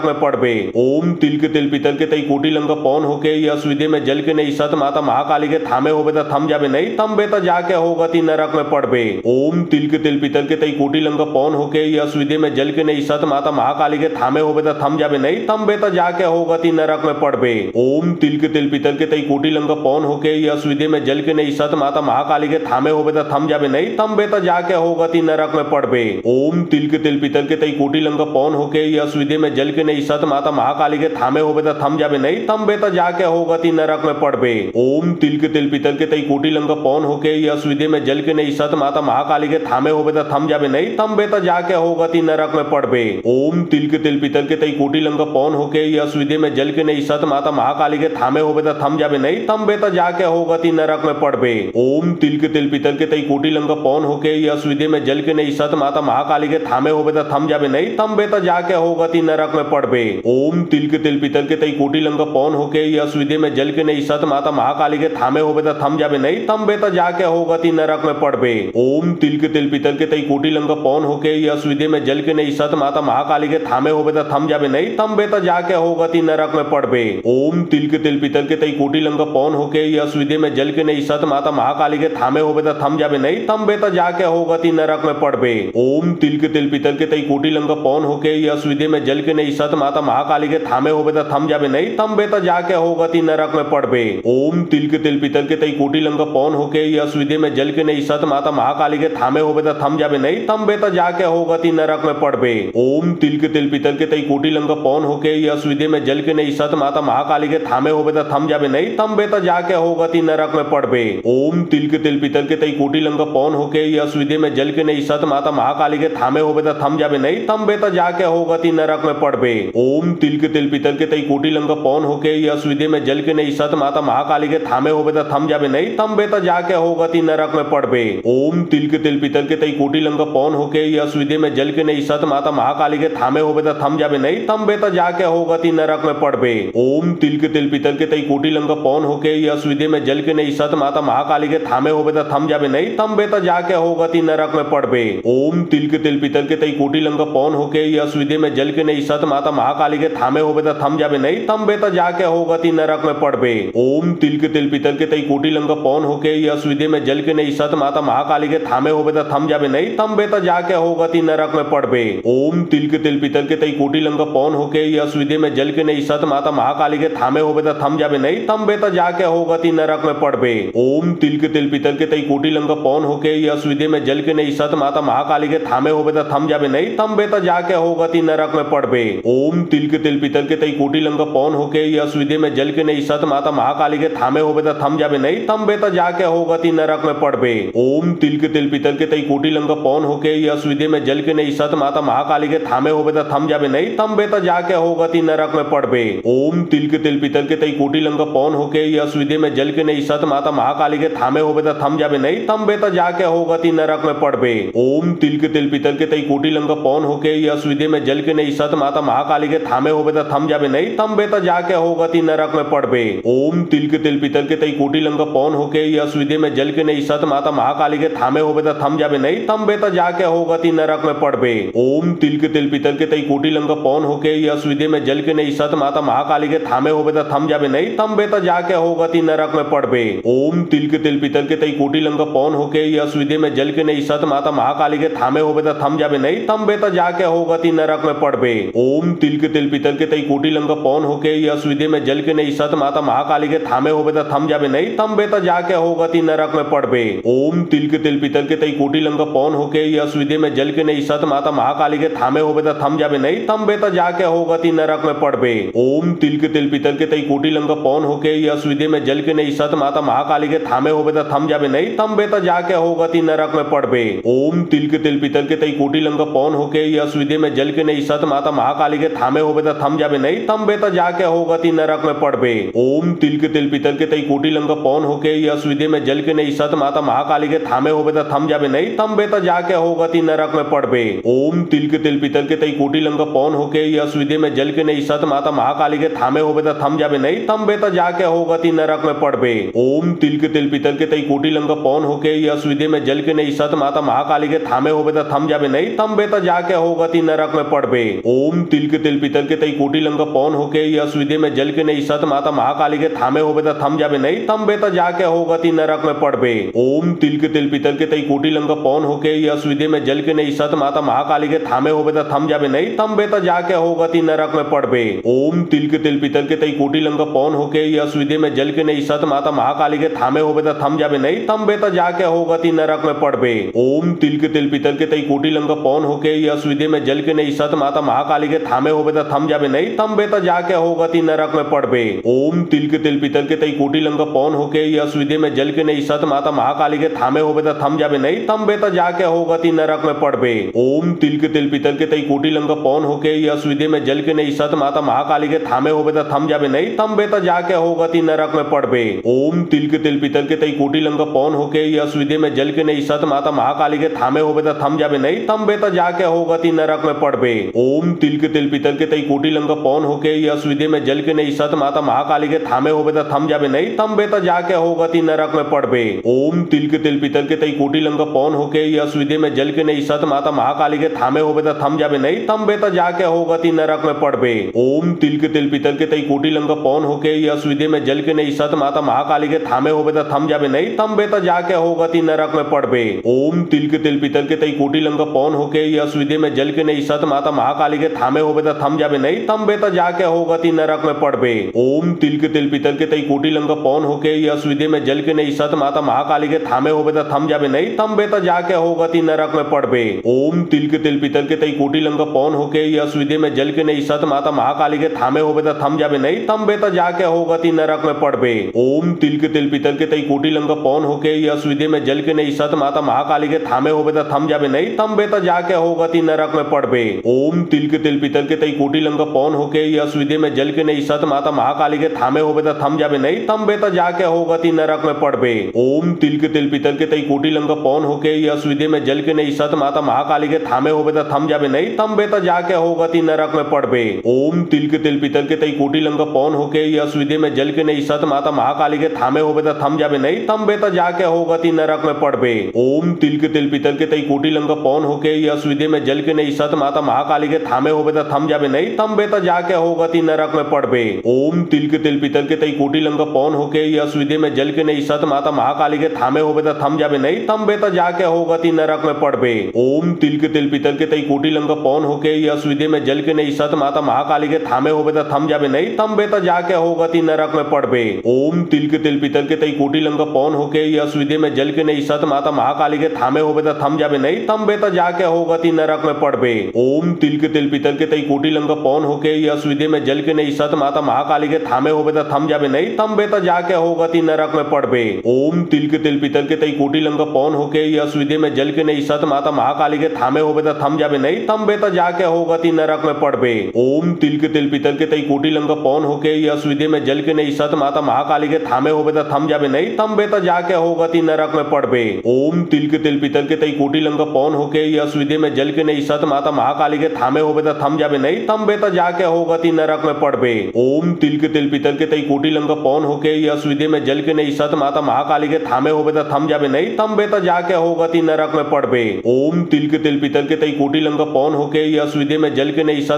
ओम तिल के तिल पीतल के तई कोटि लंग पौन होके यश विदे में जल के नहीं सत माता महाकाली के थामे होबे त थम जाबे नहीं थम बे त जाके होगा ती नरक में पड़बे। ओम तिल के तिल पीतल के तई कोटि लंग पौन होके यश विदे में जल के नहीं सत माता महाकाली के थामे होबे त थम जाबे नहीं थम बे त जाके होगा ती नरक में पड़बे। ओम तिल के तिल पीतल के तई कोटि लंग पौन होके यश विदे में जल के नहीं सत माता महाकाली के थामे होबे त थम जाबे नहीं थम बे त जाके होगा ती नरक में पड़बे। ओम तिल के तिल पीतल के तई कोटि लंग पौन होके यश विदे में जल के नहीं सत माता महाकाली के थामे होबे त थम जाबे नहीं थम बे त जाके होगा ती नरक में पड़बे। ओम तिल के तिल पीतल के तई कोटि लंग पौन होके यश विदे में जल के नहीं सत माता महाकाली के थामे होबे त थम जाबे नहीं थम बे त जाके होगा ती नरक में पड़बे। ओम तिल के तिल पीतल के तई कोटि लंग पौन होके यश विदे में जल के नहीं सत माता महाकाली के थामे होबे त थम जाबे नहीं थम बे त जाके होगा ती नरक में पड़बे। ओम तिल के तिल पीतल के तई कोटि लंग पौन होके यश विदे में जल के नहीं सत माता महाकाली के थामे होबे त थम जाबे नहीं थम बे त जाके होगा ती नरक में पड़बे। ओम तिल के तिल पीतल के तई कोटि लंग पौन होके यश विदे में जल के नहीं सत माता महाकाली के थामे होबे त थम जाबे नहीं थम बे त जाके होगा ती नरक में पड़बे। ओम तिल के तिल पीतल के तई कोटि लंग पौन होके यश विदे में जल के नहीं सत माता महाकाली के थामे होबे त थम जाबे नहीं थम बे त जाके होगा ती नरक में पड़बे। ओम तिल के तिल पीतल के तई कोटि लंग पौन होके यश विदे में जल के नहीं सत माता महाकाली के थामे होबे त थम जाबे नहीं थम बे त जाके होगा ती नरक में पड़बे। ओम तिल के तिल पीतल के तई कोटि लंग पौन होके यश विदे में जल के नहीं सत माता महाकाली के थामे होबे त थम जाबे नहीं थम बे त जाके होगा ती नरक में पड़बे। ओम तिल के तिल पीतल के तई कोटि लंग पौन होके यश विदे में जल के नहीं सत माता महाकाली के थामे होबे त थम जाबे नहीं थम बे त जाके होगा ती नरक में पड़बे। ओम तिल के तिल पीतल के तई कोटि लंग पौन होके यश विदे में जल के नहीं सत माता महाकाली के थामे होबे त थम जाबे नहीं थम बे त जाके होगा ती नरक में पड़बे। ओम तिल के तिल पीतल के तई कोटि लंग पौन होके यश विदे में जल के नहीं सत माता महाकाली के थामे होबे त थम जाबे नहीं थम बे त जाके होगा ती नरक में पड़बे। ओम तिल के तिल पीतल के तई कोटि लंग पौन होके यश विदे में जल के नहीं सत माता महाकाली के थामे होबे त थम जाबे नहीं थम बे त जाके हो गति नरक में पड़बे। ओम तिल के तेल पीतल के तई कोटि लंग पौन होके यश विधि में जल के नहीं सत माता महाकाली के थामे होबे त थम जाबे नहीं तम त जाके हो गति नरक में पड़बे। ओम तिल के तेल पीतल के तई कोटि लंग पौन होके यश विधि में जल के नहीं सत माता महाकाली के थामे होबे त थम जाबे नहीं तम त जाके हो गति नरक में पड़बे। ओम तिल के तेल पीतल के तई कोटि लंग पौन होके यश विधि में जल के नहीं सत माता महाकाली के थामे होबे त थम जाबे नहीं तम त जाके हो गति नरक में पड़बे। ओम तिल के तेल पीतल के तई कोटि लंग पौन होके यश विधि में जल के नहीं सत माता महाकाली के थामे होबे त थम जाबे नहीं तम त जाके हो गति नरक में पड़बे। ओम तिल के तेल पीतल के तई कोटि लंग पौन होके यश विधि में जल के नहीं सत माता महाकाली के थामे होबे त थम जाबे नहीं तम त जाके हो गति नरक में पड़बे। ओम तिल के तेल पीतल के तई कोटि लंग पौन होके यश विधि में जल के नहीं सत माता महाकाली के थामे होबे त थम जाबे नहीं तम त जाके हो गति नरक में पड़बे। ओम तिल के तेल पीतल के तई कोटि लंग पौन होके यश विधि में जल के नहीं सत माता महाकाली के थामे होबे त थम जाबे नहीं तम त जाके हो गति नरक में पड़बे। ओम तिल के तेल पीतल के तई कोटि लंग पौन होके यश विधि में जल के नहीं सत माता महाकाली के थामे होबे त थम जाबे नहीं तम त जाके हो गति नरक में पड़बे। ओम तिल के तेल पीतल के तई कोटि लंग पौन होके यश विधि में जल के नहीं सत माता महाकाली के थामे होबे त थम जाबे नहीं तम त जाके हो गति नरक में पड़बे। ओम तिल के तेल पीतल के तई कोटि लंग पौन होके यश विधि में जल के नहीं सत माता महाकाली के थामे होबे त थम जाबे नहीं तम त जाके हो गति नरक में पड़बे। ओम तिल के तेल पीतल के तई कोटि लंग पौन होके यश विधि में जल के नहीं सत माता महाकाली के थामे होबे त थम जाबे नहीं तम त जाके हो गति नरक में पड़बे। ओम तिल के तेल पीतल के तई कोटि लंग पौन होके यश विधि में जल के नहीं सत माता महाकाली के थामे होबे त थम जाबे नहीं तम त जाके हो गति नरक में पड़बे। ओम तिल के तेल पीतल के तई कोटि लंग पौन होके यश विधि में जल के नहीं सत माता महाकाली के थामे होबे त थम जाबे नहीं तम त जाके हो गति नरक में पड़बे। ओम तिल के तेल पीतल के तई कोटि लंग पौन होके यश विधि में जल के नहीं सत माता महाकाली के थामे होबे त थम जाबे नहीं तम त जाके हो गति नरक में पड़बे। ओम तिल के तेल पीतल के तई कोटि लंग पौन होके यश विधि में जल के नहीं सत माता महाकाली के थामे होबे त थम जाबे नहीं तम त जाके हो गति नरक में पड़बे। ओम तिल के तेल पीतल के तई कोटि लंग पौन होके यश विधि में जल के नहीं सत माता महाकाली के थामे होबे त थम जाबे नहीं तम त जाके हो गति नरक में पड़बे। ओम तिल के तेल पीतल के तई कोटि लंग पौन होके यश विधि में जल के नहीं सत माता महाकाली के थामे होबे त थम जाबे नहीं तम त जाके हो गति नरक में पड़बे। ओम तिल के तेल पीतल के तई कोटि लंग पौन होके यश विधि में जल के नहीं सत माता महाकाली के थामे होबे त थम जाबे नहीं तम त जाके हो गति नरक में पड़बे। ओम तिल के तेल पीतल के तई कोटि लंग पौन होके यश विधि में जल के नहीं सत माता महाकाली के थामे होबे त थम जाबे नहीं तम त जाके हो गति नरक में पड़बे। ओम तिल के तेल पीतल के तई कोटि लंग पौन होके यश विधि में जल के नहीं सत माता महाकाली के थामे होबे त थम जाबे नहीं तम त जाके हो गति नरक में पड़बे। ओम तिल के तेल पीतल के तई कोटि लंग पौन होके यश विधि में जल के नहीं सत माता महाकाली के थामे होबे त थम जाबे नहीं तम त जाके हो गति नरक में पड़बे। ओम तिल के तेल पीतल के तई कोटि लंग पौन होके यश विधि में जल के नहीं सत माता महाकाली के थामे होबे त थम जाबे नहीं तम त जाके हो गति नरक में पड़बे। ओम तिल के तेल पीतल के तई कोटि लंग पौन होके यश विधि में जल के नहीं सत माता महाकाली के थामे होबे त थम जाबे नहीं तम त जाके हो गति नरक में पड़बे। ओम तिल के तेल पीतल के तई कोटि लंग पौन होके यश विधि में जल के नहीं सत माता महाकाली के थामे होबे त थम जाबे नहीं तम त जाके हो गति नरक में पड़बे। ओम तिल के तेल पीतल के तई कोटि लंग पौन होके यश विधि में जल के नहीं सत माता महाकाली के थामे होबे त थम जाबे नहीं तम त जाके हो गति नरक में पड़बे। ओम तिल के तेल पीतल के तई कोटि लंग पौन होके यश विधि में जल के नहीं सत माता महाकाली के थामे होबे त थम जाबे नहीं तम त जाके हो गति नरक में पड़बे। ओम तिल के तेल पीतल के तई कोटि लंग पौन होके यश विधि में जल के नहीं सत माता महाकाली के थामे होबे त थम जाबे नहीं तम त जाके हो गति नरक में पड़बे। ओम तिल के तेल पीतल के तई कोटि लंग पौन होके यश विधि में जल के नहीं सत माता महाकाली के थामे होबे त थम जाबे नहीं तम त जाके हो गति नरक में पड़बे। ओम तिल के तेल पीतल के तई कोटि लंग पौन होके यश विधि में जल के नहीं सत माता महाकाली के थामे होबे त थम जाबे नहीं तम त जाके हो गति नरक में पड़बे। ओम तिल के तेल पीतल के तई कोटि लंग पौन होके यश विधि में जल के नहीं सत माता महाकाली के थामे होबे त थम जाबे नहीं तम त जाके हो गति नरक में पड़बे। ओम तिल के तेल पीतल के तई कोटि लंग पौन होके यश विधि में जल के नहीं सत माता महाकाली के थामे होबे त थम जाबे नहीं तम त जाके हो गति नरक में पड़बे। ओम तिल के तेल पीतल के तई कोटि लंग पौन होके यश विधि में जल के नहीं सत माता महाकाली के थामे होबे त थम जाबे नहीं तम त जाके हो गति नरक में पड़बे। ओम तिल के तेल पीतल के तई कोटि लंग पौन होके यश विधि में जल के नहीं सत माता महाकाली के थामे होबे त थम जाबे नहीं तम त जाके हो गति नरक में पड़बे। ओम तिल के तेल पीतल के तई कोटि लंग पौन होके यश विधि में जल के नहीं सत माता महाकाली के थामे होबे त थम जाबे नहीं तम त जाके हो गति नरक में पड़बे। ओम तिल के तेल पीतल के तई कोटि लंग पौन होके यश विधि में जल के नहीं सत माता महाकाली के थामे होबे त थम जाबे नहीं तम त जाके हो गति नरक में पड़बे। पड़बे। ओम तिल के तेल पीतल के तई कोटि लंका पौन होके यश विधि में जल के नहीं सत माता महाकाली के थामे होबे त थम जाबे नहीं तम बेता जाके होगति नरक में पड़बे। ओम तिल के तेल पीतल के तई कोटि लंका पौन होके यश विधि में जल के नहीं सत माता महाकाली के थामे होबे त थम जाबे नहीं तम बेता जाके होगति नरक में पड़बे। ओम तिल के तेल पीतल के तई कोटि लंका पौन होके यश विधि में जल के नहीं सत माता महाकाली के थामे होबे त थम जाबे नहीं तम बेता जाके होगति नरक में पड़बे। ओम तिल के तेल पीतल के तई कोटि लंका पौन होके यश विधि में जल के नहीं सत माता महाकाली के थामे होबे त थम जाबे नहीं तम बेता जाके होगति नरक में पड़बे। ओम तिल के तेल पीतल के तई कोटि लंका पौन होके यश विधि में जल के नहीं सत माता महाकाली के थामे होबे त थम जाबे नहीं तम बेता जाके होगति नरक में पड़बे। ओम तिल के तेल पीतल के तई कोटि लंका पौन होके यश विधि में जल के नहीं सत माता महाकाली के थामे होबे त थम जाबे नहीं तम बेता जाके होगति नरक में पड़बे। ओम तिल के तेल पीतल के तई कोटि लंका पौन होके यश विधि में जल के नहीं सत माता महाकाली के थामे होबे त थम जाबे नहीं तम बेता जाके होगति नरक में पड़बे। ओम तिल के तेल पीतल के तई कोटि लंका पौन होके यश विधि में जल के नहीं सत माता महाकाली के थामे होबे त थम जाबे नहीं तम बेता जाके होगति नरक में पड़बे। ओम तिल के तेल पीतल के तई कोटि लंका पौन होके यश विधि में जल के नहीं सत माता महाकाली के थामे होबे त थम जाबे नहीं तम बेता जाके होगति नरक में पड़बे। ओम तिल के तेल पीतल के तई कोटि लंका पौन होके यश विधि में जल के नहीं सत माता महाकाली के थामे होबे त थम जाबे नहीं तम बेता जाके होगति नरक में पड़बे। ओम तिल के तेल पीतल के तई कोटि लंका पौन होके यश विधि में जल के नहीं सत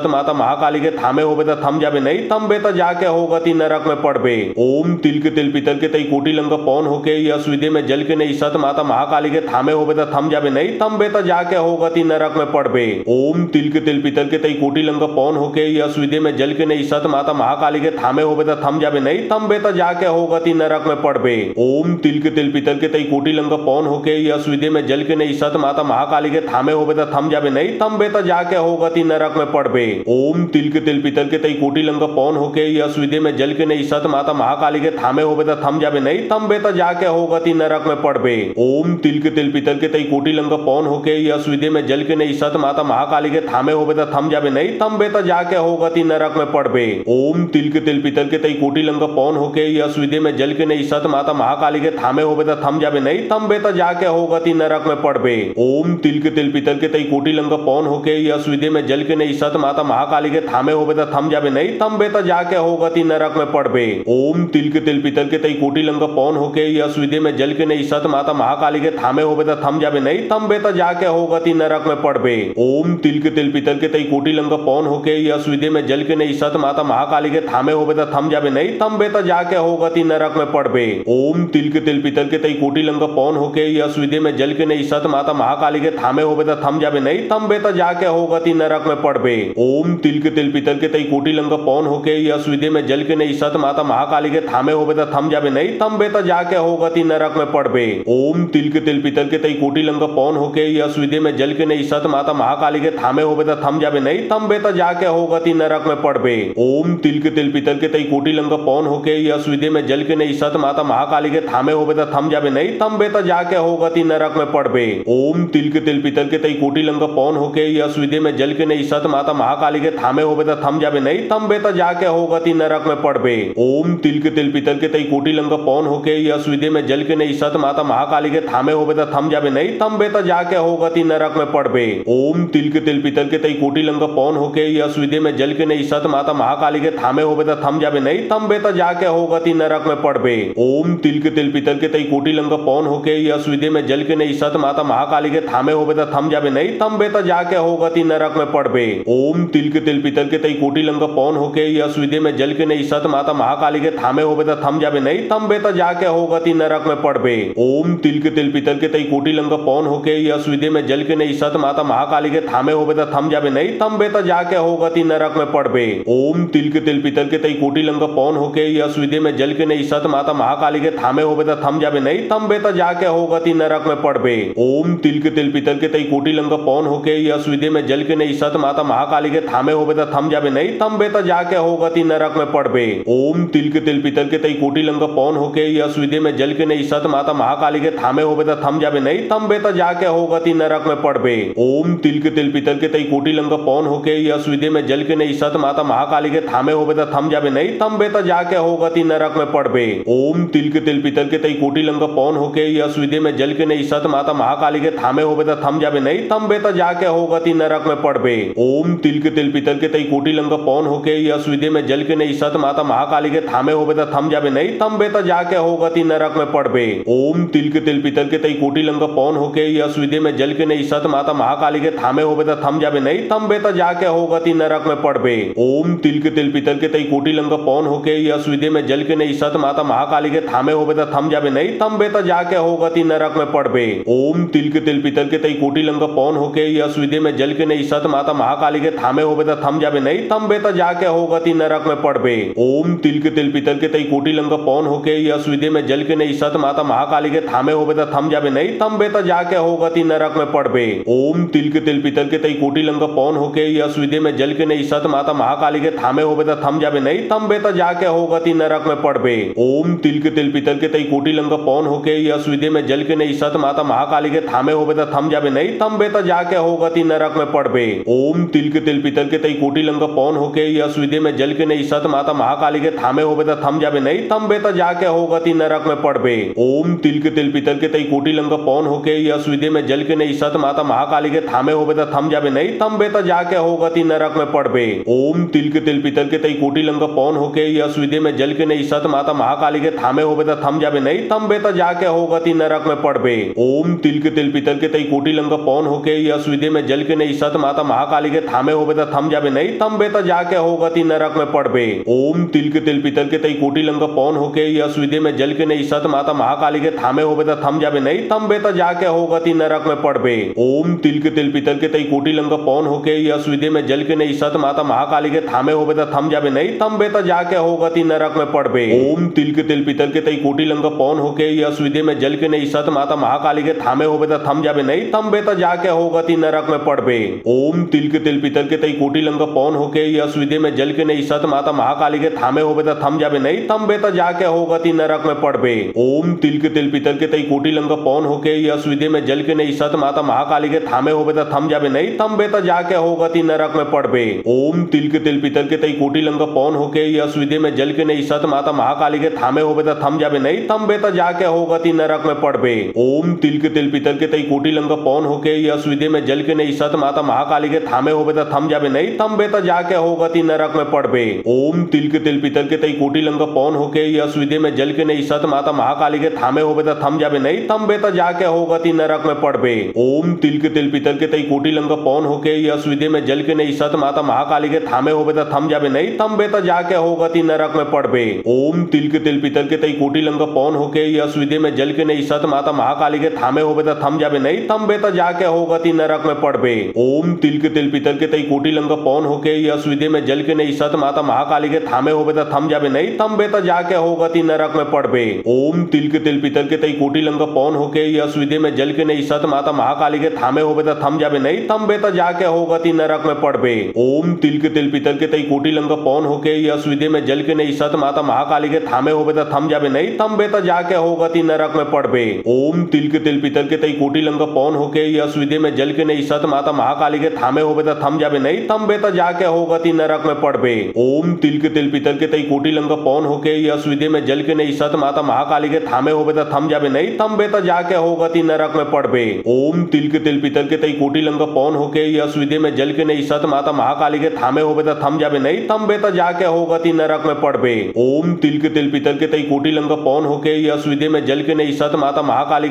माता महाकाली के थामे होबे त थम जाबे नहीं तम बेता जाके होगति नरक में पड़बे। ओम तिल के तेल पीतल के तई कोटि लंका पौन होके यश विधि में जल के नहीं सत माता महाकाली के थामे होबे त थम जाबे नहीं तम बेता जाके होगति नरक में पड़बे। ओम तिल के तेल पीतल के तई कोटि लंका पौन होके यश विधि में जल के नहीं सत माता महाकाली के थामे होबे त थम जाबे नहीं तम बेता जाके होगति नरक में पड़बे। ओम तिल के तेल पीतल के तई कोटि लंका पौन होके यश विधि में जल के नहीं सत माता महाकाली के थामे होबे त थम जाबे नहीं तम बेता जाके होगति नरक में पड़बे। ओम तिल के तेल पीतल के तई कोटि लंका पौन होके यश विधि में जल के नहीं सत माता महाकाली के थामे होबे त थम जाबे नहीं तम बेता जाके होगति नरक में पड़बे। ओम तिल के तेल पीतल के तई कोटि लंका पौन होके यश विधि में जल के नहीं सत माता महाकाली के थामे होबे त थम जाबे नहीं तम बेता जाके होगति नरक में पड़बे। ओम तिल के तेल पीतल के तई कोटि लंका पौन होके यश विधि में जल के नहीं सत माता महाकाली के थामे होबे त थम जाबे नहीं तम बेता जाके होगति नरक में पड़बे। ओम तिल के तेल पीतल के तई कोटि लंका पौन होके यश विधि में जल के नहीं सत माता महाकाली के थामे होबे त थम जाबे नहीं तम बेता जाके होगति नरक में पड़बे। ओम तिल के तेल पीतल के तई कोटि लंका पौन होके यश विधि में जल के नहीं सत माता महाकाली के थामे होबे त थम जाबे नहीं तम बेता जाके होगति नरक में पड़बे। ओम तिल के तेल पीतल के तई कोटि लंका पौन होके यश विधि में जल के नहीं सत माता महाकाली के थामे होबे त थम जाबे नहीं तम बेता जाके होगति नरक में पड़बे। ओम तिल के तेल पीतल के तई कोटि लंका पौन होके यश विधि में जल के नहीं सत माता महाकाली के थामे होबे त थम जाबे नहीं तम बेता जाके होगति नरक में पड़बे। ओम तिल के तेल पीतल के तई कोटि लंका पौन होके यश विधि में जल के नहीं सत माता महाकाली के थामे होबे त थम जाबे नहीं तम बेता जाके होगति नरक में पड़बे। ओम तिल के तेल पीतल के तई कोटि लंका पौन होके यश विधि में जल के नहीं सत माता महाकाली के थामे होबे त थम जाबे नहीं तम बेता जाके होगति नरक में पड़बे। ओम तिल के तेल पीतल के तई कोटि लंका पौन होके यश विधि में जल के नहीं सत माता महाकाली के थामे होबे त थम जाबे नहीं तम बेता जाके होगति नरक में पड़बे। ओम तिल के तेल पीतल के तई कोटि लंका पौन होके यश विधि में जल के नहीं सत माता महाकाली के थामे होबे त थम जाबे नहीं तम बेता जाके होगति नरक में पड़बे। ओम तिल के तेल पीतल के तई कोटि लंका पौन होके यश विधि में जल के नहीं सत माता महाकाली के थामे होबे त थम जाबे नहीं तम बेता जाके होगति नरक में पड़बे। ओम तिल के तेल पीतल के तई कोटि लंका पौन होके यश विधि में जल के नहीं सत माता महाकाली के थामे होबे त थम जाबे नहीं तम बेता जाके होगति नरक में पड़बे। ओम तिल के तेल पीतल के तई कोटि लंका पौन होके यश विधि में जल के नहीं सत माता महाकाली के थामे होबे त थम जाबे नहीं तम बेता जाके होगति नरक में पड़बे। ओम तिल के तेल पीतल के तई कोटि लंका पौन होके यश विधि में जल के नहीं सत माता महाकाली के थामे होबे त थम जाबे नहीं तम बेता जाके होगति नरक में पड़बे। ओम तिल के तेल पीतल के तई कोटि लंका पौन होके यश विधि में जल के नहीं सत माता महाकाली के थामे होबे त थम जाबे नहीं तम बेता जाके होगति नरक में पड़बे। ओम तिल के तेल पीतल के तई कोटि लंका पौन होके यश विधि में जल के नहीं सत माता महाकाली के थामे होबे त थम जाबे नहीं तम बेता जाके होगति नरक में पड़बे। ओम तिल के तेल पीतल के तई कोटि लंका पौन होके यश विधि में जल के नहीं सत माता महाकाली के थामे होबे त थम जाबे नहीं तम बेता जाके होगति नरक में पड़बे। ओम तिल के तेल पीतल के तई कोटि लंका पौन होके यश विधि में जल के नहीं सत माता महाकाली के थामे होबे त थम जाबे नहीं तम बेता जाके होगति नरक में पड़बे। ओम तिल के तेल पीतल के तई कोटि लंका पौन होके यश विधि में जल के नहीं सत माता महाकाली के थामे होबे त थम जाबे नहीं तम बेता जाके होगति नरक में पड़बे। ओम तिल के तेल पीतल के तई कोटि लंका पौन होके यश विधि में जल के नहीं सत माता महाकाली के थामे होबे त थम जाबे नहीं तम बेता जाके होगति नरक में पड़बे। ओम तिल के तेल पितल के तई कोटि लंग पौन होके यश विधि में जल के नहीं सत माता महाकाली के थामे होबे त थम जाबे नहीं तंबे त जाके होगति नरक में पड़बे। ओम तिल के तिल पितल के तई कोटि लंग पौन होके यश विधि में जल के नहीं सत माता महाकाली के थामे होबे त थम जाबे नहीं तंबे त जाके होगति नरक में पड़बे। ओम तिल के तिल पितल के तई कोटि लंग पौन होके यश विधि में जल के नहीं सत माता महाकाली के थामे होबे त थम जाबे नहीं तंबे त जाके होगति नरक में पड़बे। ओम तिल के तिल पितल के तई कोटि लंग पौन होके यश विधि में जल के नहीं सत माता महाकाली के थामे होबे त थम जाबे नहीं तंबे त जाके होगति नरक में पड़बे। ओम तिल के तिल पितल के तई कोटि लंग पौन होके यश विधि में जल के नहीं सत माता महाकाली के थामे होबे त थम जाबे नहीं तंबे त जाके होगति नरक में पड़बे। ओम तिल के तिल पितल के तई कोटि लंग पौन होके यश विधि में जल के नहीं सत माता महाकाली के थामे होबे त थम जाबे नहीं तंबे त जाके होगति नरक में पड़बे। ओम तिल के तिल पितल के तई कोटि लंग पौन होके यश विधि में जल के नहीं सत माता महाकाली के थामे होबे त थम जाबे नहीं तंबे त जाके होगति नरक में पड़बे। ओम तिल के तिल पितल के तई कोटि लंग पौन होके यश विधि में जल के नहीं सत माता महाकाली के थामे होबे त थम जाबे नहीं तंबे त जाके होगति नरक में पड़बे। ओम तिल के तिल पितल के तई कोटि लंग पौन होके यश विधि में जल के नहीं सत माता महाकाली के थामे होबे त थम जाबे नहीं तंबे त जाके होगति नरक में पड़बे। ओम तिल के तिल पितल के तई कोटि लंग पौन होके यश विधि में जल के नहीं सत माता महाकाली के थामे होबे त थम जाबे नहीं तंबे त जाके होगति नरक में पड़बे। ओम तिल के तिल पितल के तई कोटि लंग पौन होके यश विधि में जल के नहीं सत माता महाकाली के थामे होबे त थम जाबे नहीं तंबे त जाके होगति नरक में पड़बे। ओम तिल के तिल पितल के तई कोटि लंग पौन होके यश विधि में जल के नहीं सत माता महाकाली के थामे होबे त थम जाबे नहीं तंबे त जाके होगति नरक में पड़बे। ओम तिल के तिल पितल के तई कोटि लंग पौन होके यश विधि में जल के नहीं सत माता महाकाली के थामे होबे त थम जाबे नहीं तंबे त जाके होगति नरक में पड़बे। ओम तिल के तिल पितल के तई कोटि लंग पौन होके यश विधि में जल के नहीं सत माता महाकाली के थामे होबे त थम जाबे नहीं तंबे त जाके होगति नरक में पड़बे। ओम तिल के तिल पितल के तई कोटि लंग पौन होके यश विधि में जल के नहीं सत माता महाकाली के थामे होबे त थम जाबे नहीं तंबे त जाके होगति नरक में पड़बे। ओम तिल के तिल पितल के तई कोटि लंग पौन होके यश विधि में जल के नहीं सत माता महाकाली के थामे होबे त थम जाबे नहीं तंबे त जाके होगति नरक में पड़बे। ओम तिल के तिल पितल के तई कोटि लंग पौन होके यश विधि में जल के नहीं सत माता महाकाली के थामे होबे त थम जाबे नहीं तंबे त जाके होगति नरक में पड़बे। ओम तिल के तिल पितल के तई कोटि लंग पौन होके यश विधि में जल के नहीं सत माता महाकाली के थामे होबे त थम जाबे नहीं तंबे त जाके होगति नरक में पड़बे। ओम तिल के तिल पितल के तई कोटि लंग पौन होके यश विधि में जल के नहीं सत माता महाकाली के थामे होबे त थम जाबे नहीं तंबे त जाके होगति नरक में पड़बे। ओम तिल के तिल पितल के तई कोटि लंग पौन होके यश विधि में जल के नहीं सत माता महाकाली के थामे होबे त थम जाबे नहीं तंबे त जाके होगति नरक में पड़बे। ओम तिल के तिल पितल के तई कोटि लंग पौन होके यश विधि में जल के नहीं सत माता महाकाली के थामे होबे त थम जाबे नहीं तंबे त जाके होगति नरक में पड़बे। ओम तिल के तिल पितल के तई कोटि लंग पौन होके यश विधि में जल के नहीं सत माता महाकाली के थामे होबे त थम जाबे नहीं तंबे त जाके होगति नरक में पड़बे। ओम तिल के तिल पितल के तई कोटि लंग पौन होके यश विधि में जल के नहीं सत माता महाकाली के थामे होबे त थम जाबे नहीं तंबे त जाके होगति नरक में पड़बे। ओम तिल के तिल पितल के तई कोटि लंग पौन होके यश विधि में जल के नहीं सत माता महाकाली के थामे होबे त थम जाबे नहीं तंबे त जाके होगति नरक में पड़बे। ओम तिल के तिल पितल के तई कोटि लंग पौन होके यश विधि में जल के नहीं सत माता महाकाली के थामे होबे त थम जाबे नहीं तंबे त जाके होगति नरक में पड़बे। ओम तिल के तिल पितल के तई कोटि लंग पौन होके यश विधि में जल के नहीं सत माता महाकाली के थामे होबे त थम जाबे नहीं तंबे त जाके होगति नरक में पड़बे। ओम तिल के तिल पितल के तई कोटि लंग पौन होके यश विधि में जल के नहीं सत माता महाकाली के थामे होबे त थम जाबे नहीं तंबे त जाके होगति नरक में पड़बे। ओम तिल के तिल पितल के तई कोटि लंग पौन होके यश विधि में जल के नहीं सत माता महाकाली के थामे होबे त थम जाबे नहीं तंबे त जाके होगति नरक में पड़बे। ओम तिल के तिल पितल के तई कोटि लंग पौन होके यश विधि में जल के नहीं सत माता महाकाली के थामे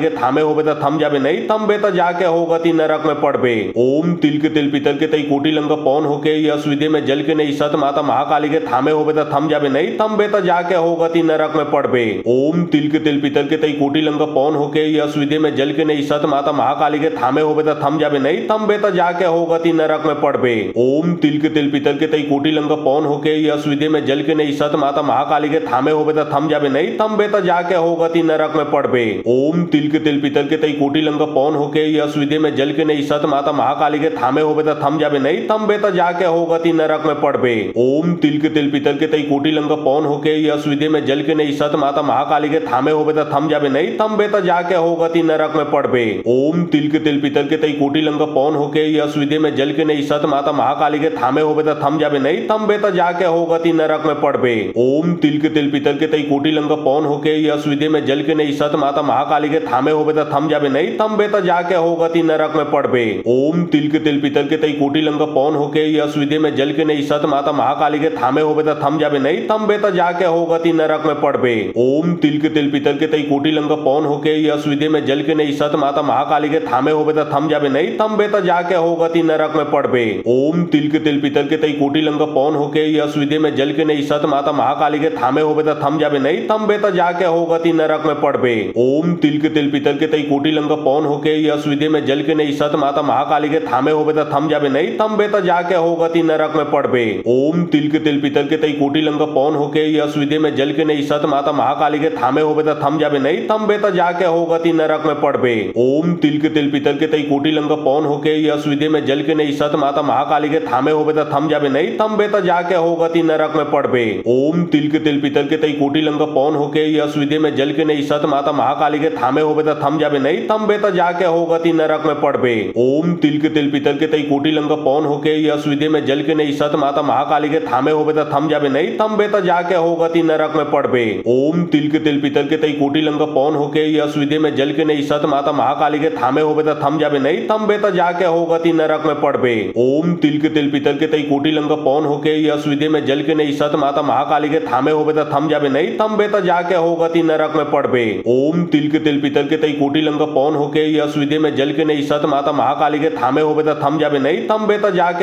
होबे त थम जाबे नहीं तंबे त जाके होगति नरक में पड़बे। ओम तिल के तिल पितल के तई कोटि लंग पौन होके यश विधि में जल के नहीं सत माता महाकाली के थामे होबे त थम जाबे नहीं तंबे त जाके होगति नरक में पड़बे। ओम तिल के तिल पितल के तई कोटि लंग पौन होके यश विधि में जल के नहीं सत माता महाकाली के थामे होबे त थम जाबे नहीं तंबे त जाके होगति नरक में पड़बे। ओम तिल के तिल पितल के तई कोटि लंग पौन होके यश विधि में जल के नहीं सत माता महाकाली के थामे होबे त थम जाबे नहीं तंबे त जाके होगति नरक में पड़बे। ओम तिल के तिल पितल के तई कोटि लंग पौन होके यश विधि में जल के नहीं सत माता महाकाली के थामे होबे त थम जाबे नहीं तंबे त जाके होगति नरक में पड़बे। ओम तिल के तिल पितल के तई कोटि लंग पौन होके यश विधि में जल के नहीं सत माता महाकाली के थामे होबे त थम जाबे नहीं तंबे त जाके होगति नरक में पड़बे। ओम तिल के तिल पितल के तई कोटि लंग पौन होके यश विधि में जल के नहीं सत माता महाकाली के थामे होबे त थम जाबे नहीं तंबे त जाके होगति नरक में पड़बे। ओम तिल के तिल पितल के तई कोटि लंग पौन होके यस विधि में जल के नहीं सत माता महाकाली के थामे होबे त थम जाबे नहीं तंबे त जाके हो गति नरक में पड़बे। ओम तिल के तिल पीतल के तई कोटि लंग पौन होके यस विधि में जल के नहीं सत माता महाकाली के थामे होबे त थम जाबे नहीं तंबे त जाके हो गति नरक में पड़बे। ओम तिल के तिल पीतल के तई कोटि लंग पौन होके यस विधि में जल के नहीं सत माता महाकाली के थामे होबे त थम जाबे नहीं तंबे त जाके हो गति नरक में पड़बे। ओम तिल के तिल पीतल के तई कोटि लंग पौन होके यस विधि में जल के नहीं सत माता महाकाली के थामे होबे त थम जाबे नहीं तंबे त जाके हो गति नरक में पड़बे। ओम तिल के तिल पीतल के तई कोटि लंग पौन होके यस विधि में जल के नहीं सत माता महाकाली के थामे होबे त थम जाबे नहीं तंबे त जाके हो गति नरक में पड़बे। ओम तिल के तिल पीतल के तई कोटि लंग पौन होके यस विधि में जल के नहीं सत माता महाकाली के थामे होबे त थम जाबे नहीं तंबे त जाके हो गति नरक में पड़बे। ओम तिल के तिल पीतल के तई कोटि लंग पौन होके यस विधि में जल के नहीं सत माता महाकाली के थामे होबे त थम जाबे नहीं तंबे त जाके हो गति नरक में पड़बे। ओम तिल के तिल पीतल के तई कोटि लंग पौन होके यस विधि में जल के नहीं सत माता महाकाली के थामे होबे त थम जाबे नहीं तंबे त जाके हो गति नरक में पड़बे। ओम तिल के तिल पीतल के तई कोटि लंग पौन होके यस विधि में जल के नहीं सत माता महाकाली के थामे होबे त थम जाबे नहीं तंबे त जाके हो गति नरक में पड़बे। ओम तिल के तिल पीतल के तई कोटि लंग पौन होके यस विधि में जल के नहीं सत माता महाकाली के थामे होबे त थम जाबे नहीं तंबे त जाके हो गति नरक में पड़बे। ओम तिल के तिल पीतल के तई कोटि लंग पौन होके यस विधि में जल के नहीं सत माता महाकाली के थामे होबे त थम जाबे नहीं तंबे त जाके हो गति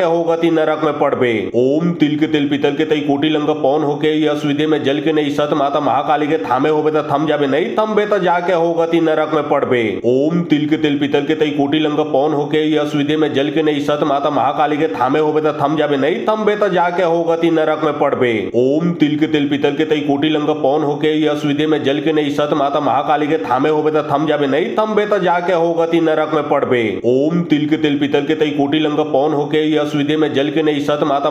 नरक में पड़बे। ओम तिल के तिल पीतल के तई कोटि लंग पौन होके यस विधि में जल के नहीं सत माता महाकाली के थामे होबे त थम जाबे नहीं तंबे त जाके हो गति नरक में पड़बे। ओम तिल के तिल पीतल के तई कोटि लंग पौन होके यस विधि में जल के नहीं सत माता महाकाली के थामे होबे त थम जाबे नहीं तंबे त जाके हो गति नरक में पड़बे। ओम तिल के तिल पीतल के तई कोटि लंग पौन होके यस विधि में जल के नहीं सत माता महाकाली के थामे होबे त थम जाबे नहीं तंबे त जाके हो गति नरक में पड़बे। ओम तिल के तिल पीतल के तई कोटि लंग पौन होके यस विधि में जल के नहीं सत माता महाकाली के थामे होबे त थम जाबे नहीं तंबे त जाके हो गति नरक में पड़बे। ओम तिल के तिल पीतल के तई कोटि लंग पौन होके यस विधि में जल के नहीं सत माता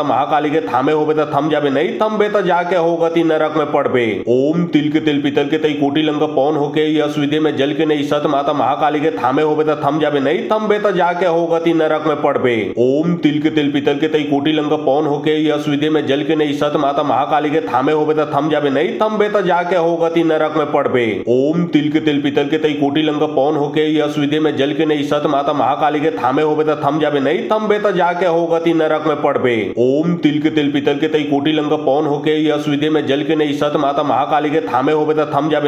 महाकाली के थामे होबे त थम जाबे नहीं तंबे त जाके हो गति नरक में पड़बे। ओम तिल के तिल पीतल के तई कोटि लंग पौन होके यस विधि में जल के नहीं सत माता महाकाली के थामे होबे त थम जाबे नहीं तंबे त जाके हो गति नरक में पड़बे। ओम तिल के तिल पीतल के तई कोटि लंग पौन होके यस विधि में जल के नहीं सत माता महाकाली के थामे होबे त थम जाबे नहीं तंबे त जाके हो गति नरक में पड़बे। ओम तिल के तिल पीतल के तई कोटि लंग पौन होके यस विधि में जल के नहीं सत माता महाकाली के थामे होबे त थम जाबे नहीं तंबे त जाके हो गति नरक में पड़बे। ओम तिल के तिल पीतल के तई कोटि लंग पौन होके यस विधि में जल के नहीं सत माता महाकाली के थामे होबे त थम जाबे नहीं तंबे त जाके हो गति नरक में पड़बे। ओम तिल के तिल पीतल के तई कोटि लंग पौन होके यस विधि में जल के नहीं सत माता महाकाली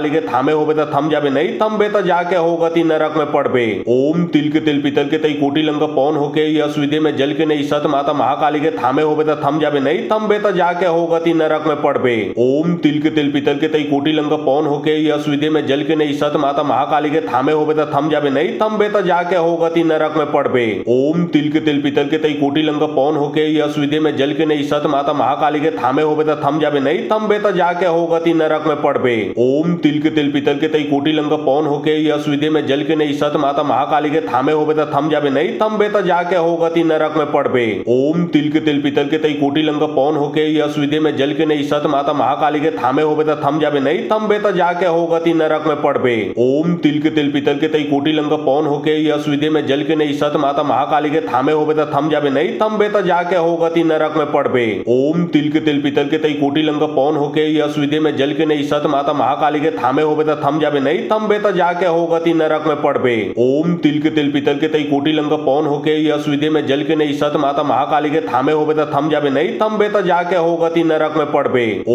के थामे होबे त थम जाबे नहीं तंबे त जाके हो गति नरक में पड़बे। ओम तिल के तिल पीतल के तई कोटि लंग पौन होके यस विधि में जल के नहीं सत माता महाकाली के थामे होबे त थम जाबे नहीं तंबे त जाके हो गति नरक में पड़बे। ओम तिल के तिल पीतल के तई कोटि लंग पौन होके यस विधि में जल के नहीं सत माता महाकाली के थामे होबे त थम जाबे नहीं तंबे त जाके हो गति नरक में पड़बे। ओम तिल के तिल पीतल के तई कोटि लंग पौन होके यस विधि में जल के नहीं सत माता महाकाली के थामे होबे त थम जाबे नहीं तंबे त जाके हो गति नरक में पड़बे। ओम तिल के तिल पीतल के तई कोटि लंग पौन होके यस विधि में जल के नहीं सत माता महाकाली के थामे होबे त थम जाबे नहीं तंबे त जाके हो गति नरक में पड़बे। ओम तिल के तिल पीतल के तई कोटि लंग पौन होके यस विधि में जल के नहीं सत माता महाकाली के थामे होबे त थम जाबे नहीं तंबे त जाके हो गति नरक में पड़बे। ओम तिल के तिल पीतल के तई कोटि लंग पौन होके यस विधि में जल के नहीं सत माता महाकाली के थामे होबे त थम जाबे नहीं तंबे त जाके हो गति नरक में पड़बे। ओम तिल के तिल पीतल के तई कोटि लंग पौन होके यस विधि में जल के नहीं सत माता महाकाली के थामे होबे त थम जाबे नहीं तंबे त जाके हो गति नरक में पड़बे। ओम तिल के तिल पीतल के तई कोटि लंग पौन होके यस विधि में जल के नहीं सत माता महाकाली के थामे होबे त थम जाबे नहीं तंबे त जाके हो गति नरक में पड़बे। ओम तिल के तिल पीतल के तई कोटि लंग पौन होके यस विधि में जल के नहीं सत माता महाकाली के थामे होबे त थम जाबे नहीं तंबे त जाके हो गति नरक में पड़बे। ओम तिल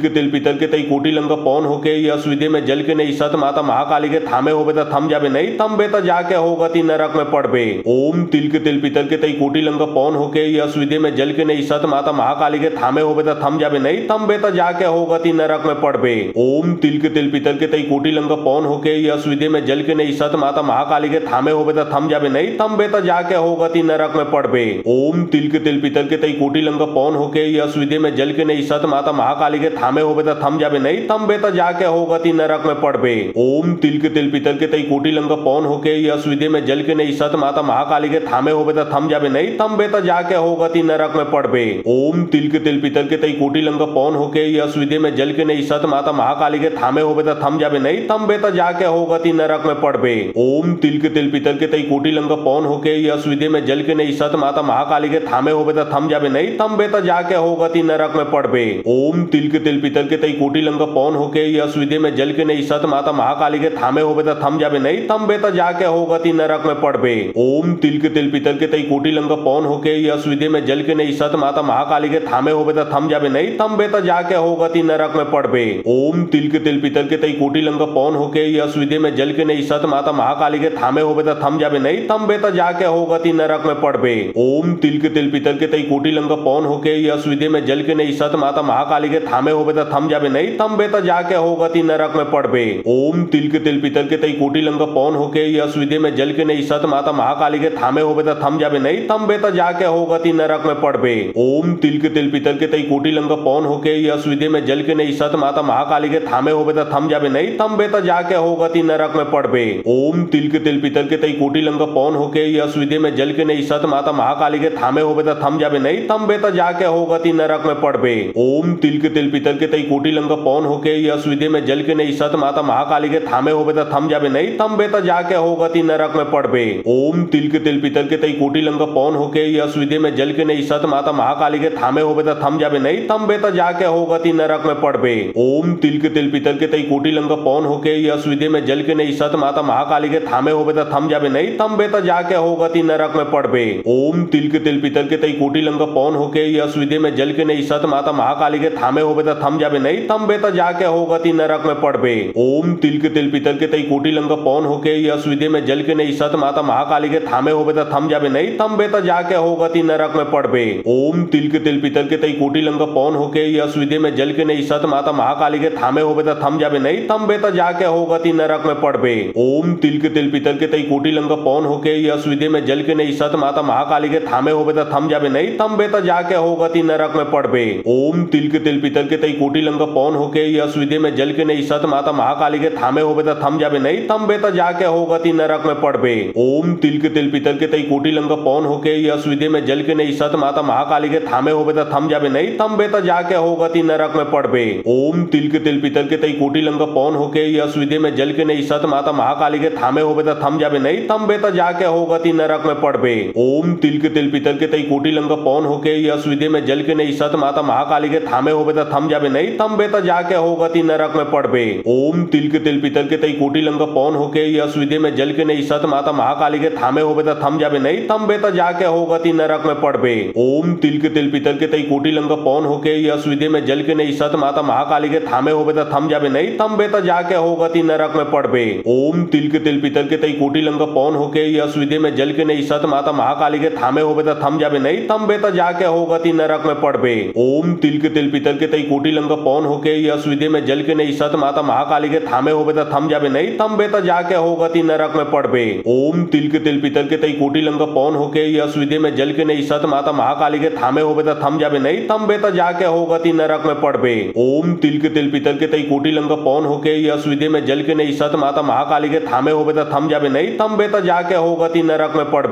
के तिल पीतल के तई कोटि लंग पौन होके यस विधि में जल के नहीं सत माता महाकाली के थामे होबे त थम जाबे नहीं तंबे त जाके हो गति नरक में पड़बे। ओम तिल के तिल पीतल के तई कोटि लंग पौन होके यस विधि में जल के नहीं सत माता महाकाली के थामे होबे त थम जाबे नहीं तंबे त जाके हो गति नरक में पड़बे। ओम तिल के तिल पीतल के तई कोटि लंग पौन होके यस विधि में जल के नहीं सत माता महाकाली के थामे होबे त थम जाबे नहीं तंबे त जाके हो गति नरक में पड़बे। ओम तिल के तिल पीतल के तई कोटि लंग पौन होके यस विधि में जल के नहीं सत माता महाकाली के थामे होबे त थम जाबे नहीं तंबे त जाके हो गति नरक में पड़बे। ओम तिल के तिल पीतल के तई कोटि लंग पौन होके यस विधि में जल के नहीं सत माता महाकाली के थामे होबे त थम जाबे नहीं तंबे त जाके हो गति नरक में पड़बे। ओम तिल के तिल पीतल के तई कोटि लंग पौन होके यस विधि में जल के नहीं सत माता महाकाली के थामे होबे त थम जाबे नहीं तम बे त जाके होगा ती नरक में पड़बे। ओम तिल के तिल पीतल के तई कोटि लंग पौन होके यश विदे में जल के नहीं सत माता महाकाली के थामे होबे त थम जाबे नहीं तम बे त जाके होगा ती नरक में पड़बे। ओम तिल के तिल पीतल के तई कोटि लंग पौन होके यश विदे में जल के नहीं सत माता महाकाली के थामे होबे त थम जाबे नहीं तम बे त जाके होगा ती नरक में पड़बे। ओम तिल के तिल पीतल के तई कोटि लंग पौन होके यश विदे में जल के नहीं सत माता महाकाली के थामे होबे त थम जाबे नहीं तम बे त जाके होगा ती नरक में पड़बे। ओम तिल के तिल पीतल के तई कोटि लंग पौन होके यश विदे में जल के नहीं सत माता महाकाली के थामे होबे त थम जाबे नहीं तम बे त जाके होगा ती नरक में पड़बे। ओम तिल के तिल पीतल के तई कोटि लंग पौन होके यश विदे में जल के नहीं सत माता महाकाली के थामे होबे त थम जाबे नहीं तम बे त जाके होगा ती नरक में पड़बे। ओम तिल के तिल पीतल के तई कोटि लंग पौन होके यश विदे में जल के नहीं सत माता महाकाली के थामे होबे त थम जाबे नहीं तम बे त जाके होगा ती नरक में पड़बे। ओम तिल के तिल पीतल के तई कोटि लंग पौन होके यश विदे में जल के नहीं सत माता महाकाली के थामे होबे त थम जाबे नहीं तम बे त जाके होगा ती नरक में पड़बे। ओम तिल के तिल पीतल के तई कोटि लंग पौन होके यश विदे में जल के नहीं सत माता महाकाली के थामे होबे त थम जाबे नहीं तम बे त जाके होगा ती नरक में पड़बे। ओम तिल के तिल पीतल के तई कोटि लंग पौन होके यश विदे में जल के नहीं सत माता महाकाली के थामे होबे त थम जाबे नहीं तम बे त जाके होगा ती नरक में पड़बे। ओम तिल के तिल पीतल के तई कोटि लंग पौन होके यश विदे में जल के नहीं सत माता महाकाली के थामे होबे त थम जाबे नहीं तम बे त जाके होगा ती नरक में पड़बे। ओम तिल के तिल पीतल के तई कोटि लंग पौन होके यश विदे में जल के नहीं सत माता महाकाली के थामे होबे त थम जाबे नहीं तम बे त जाके होगा ती नरक में पड़बे। ओम तिल के तिल पीतल के तई कोटि लंग पौन होके यश विदे में जल के नहीं सत माता महाकाली के थामे होबे त थम जाबे नहीं तम बे त जाके होगा ती नरक में पड़बे। ओम तिल के तिल पीतल के तई कोटि लंग पौन होके यश विदे में जल के नहीं सत माता महाकाली के थामे होबे त थम जाबे नहीं तम बे त जाके होगा ती नरक में पड़बे। ओम तिल के तिल पीतल के तई कोटि लंग पौन होके यश विदे में जल के नहीं सत माता महाकाली के थामे होबे त थम जाबे नहीं तम बे त जाके होगा ती नरक में पड़बे। ओम तिल के तिल पीतल के तई कोटि लंग पौन होके यश विदे में जल के नहीं सत माता महाकाली के थामे होबे त थम जाबे नहीं तम बे त जाके होगा ती नरक में पड़बे। ओम तिल के तिल पीतल के तई कोटि लंग पौन होके यश विदे में जल के नहीं सत माता महाकाली के थामे होबे त थम जाबे नहीं तम बे त जाके होगा ती नरक में पड़बे। ओम तिल के तिल पीतल के तई कोटि लंग पौन होके यश विदे में जल के नहीं सत माता महाकाली के थामे होबे त थम जाबे नहीं तम बे त जाके होगा ती नरक में पड़बे। ओम तिल के तिल पीतल के तई कोटि लंग पौन होके यश विदे में जल के नहीं सत माता महाकाली के थामे होबे त थम जाबे नहीं तम बे त जाके होगा ती नरक में पड़बे। ओम तिल के तिल पीतल के तई कोटि लंग पौन होके यश विदे में जल के नहीं सत माता महाकाली के थामे होबे त थम जाबे नहीं तम बे त जाके होगा ती नरक में पड़बे। ओम तिल के तिल पीतल के तई कोटि लंग पौन होके यश विदे में जल के नहीं सत माता महाकाली के थामे होबे त थम जाबे नहीं तम बे त जाके होगा ती नरक में पड़बे। ओम तिल के तिल पीतल के तई कोटि लंग पौन होके यश विदे में जल के नहीं सत माता महाकाली के थामे होबे त थम जाबे नहीं तम बे त जाके होगा ती नरक में पड़बे। ओम तिल के तिल पीतल के तई कोटि लंग पौन होके यश विदे में जल के नहीं सत माता महाकाली के थामे होबे त थम जाबे नहीं तम बे त जाके होगा ती नरक में पड़बे। ओम तिल के तिल पीतल के तई कोटि लंग पौन होके यश विदे में जल के नहीं सत माता महाकाली के थामे होबे त थम जाबे नहीं तम बे त जाके होगा ती नरक में पड़बे। ओम तिल के तिल पीतल के तई कोटि लंग पौन होके यश विदे में जल के नहीं सत माता महाकाली के थामे होबे त थम जाबे नहीं तम बे त जाके होगा ती नरक में पड़बे। ओम तिल के तिल पीतल के तई कोटि लंग पौन होके यश विदे में जल के नहीं सत माता महाकाली के थामे होबे त थम जाबे नहीं तम बे त जाके होगा ती नरक में पड़बे।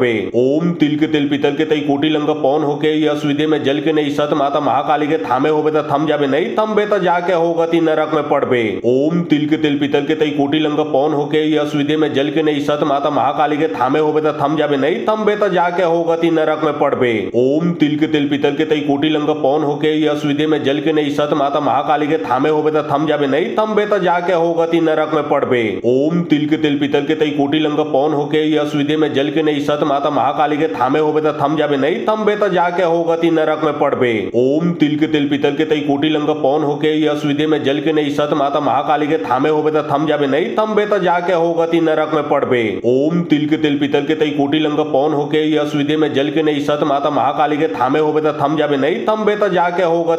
ओम तिल के तिल पीतल के तई कोटि लंग पौन होके यश विदे में जल के नहीं सत माता महाकाली के थामे होबे त थम जाबे नहीं तम बे त जाके होगा ती नरक में पड़बे। ओम तिल के तिल पीतल के तई कोटि लंग पौन होके यश विदे में जल के नहीं सत माता महाकाली के थामे होबे त थम जाबे नहीं तम बे त जाके होगा ती नरक में पड़बे। ओम तिल के तिल पीतल के तई कोटि लंग पौन होके यश विदे में जल के नहीं सत माता महाकाली के थामे होबे त थम जाबे नहीं तम बे त जाके होगा ती नरक में पड़बे। ओम तिल के तिल पीतल के तई कोटि लंग पौन होके यश विदे में जल के नहीं सत माता महाकाली के थामे होबे त थम जाबे नहीं तम बे त जाके होगा ती नरक में पड़बे। ओम तिल के तिल पीतल के तई कोटि लंग पौन होके यश विदे में जल के नहीं सत माता महाकाली के थामे होबे त थम जाबे नहीं तम बे त जाके होगा ती नरक में पड़बे। ओम तिल के तिल पीतल के तई कोटि लंग पौन होके यश विदे में जल के नहीं सत माता महाकाली के थामे होबे त थम जाबे नहीं तम बे त जाके होगा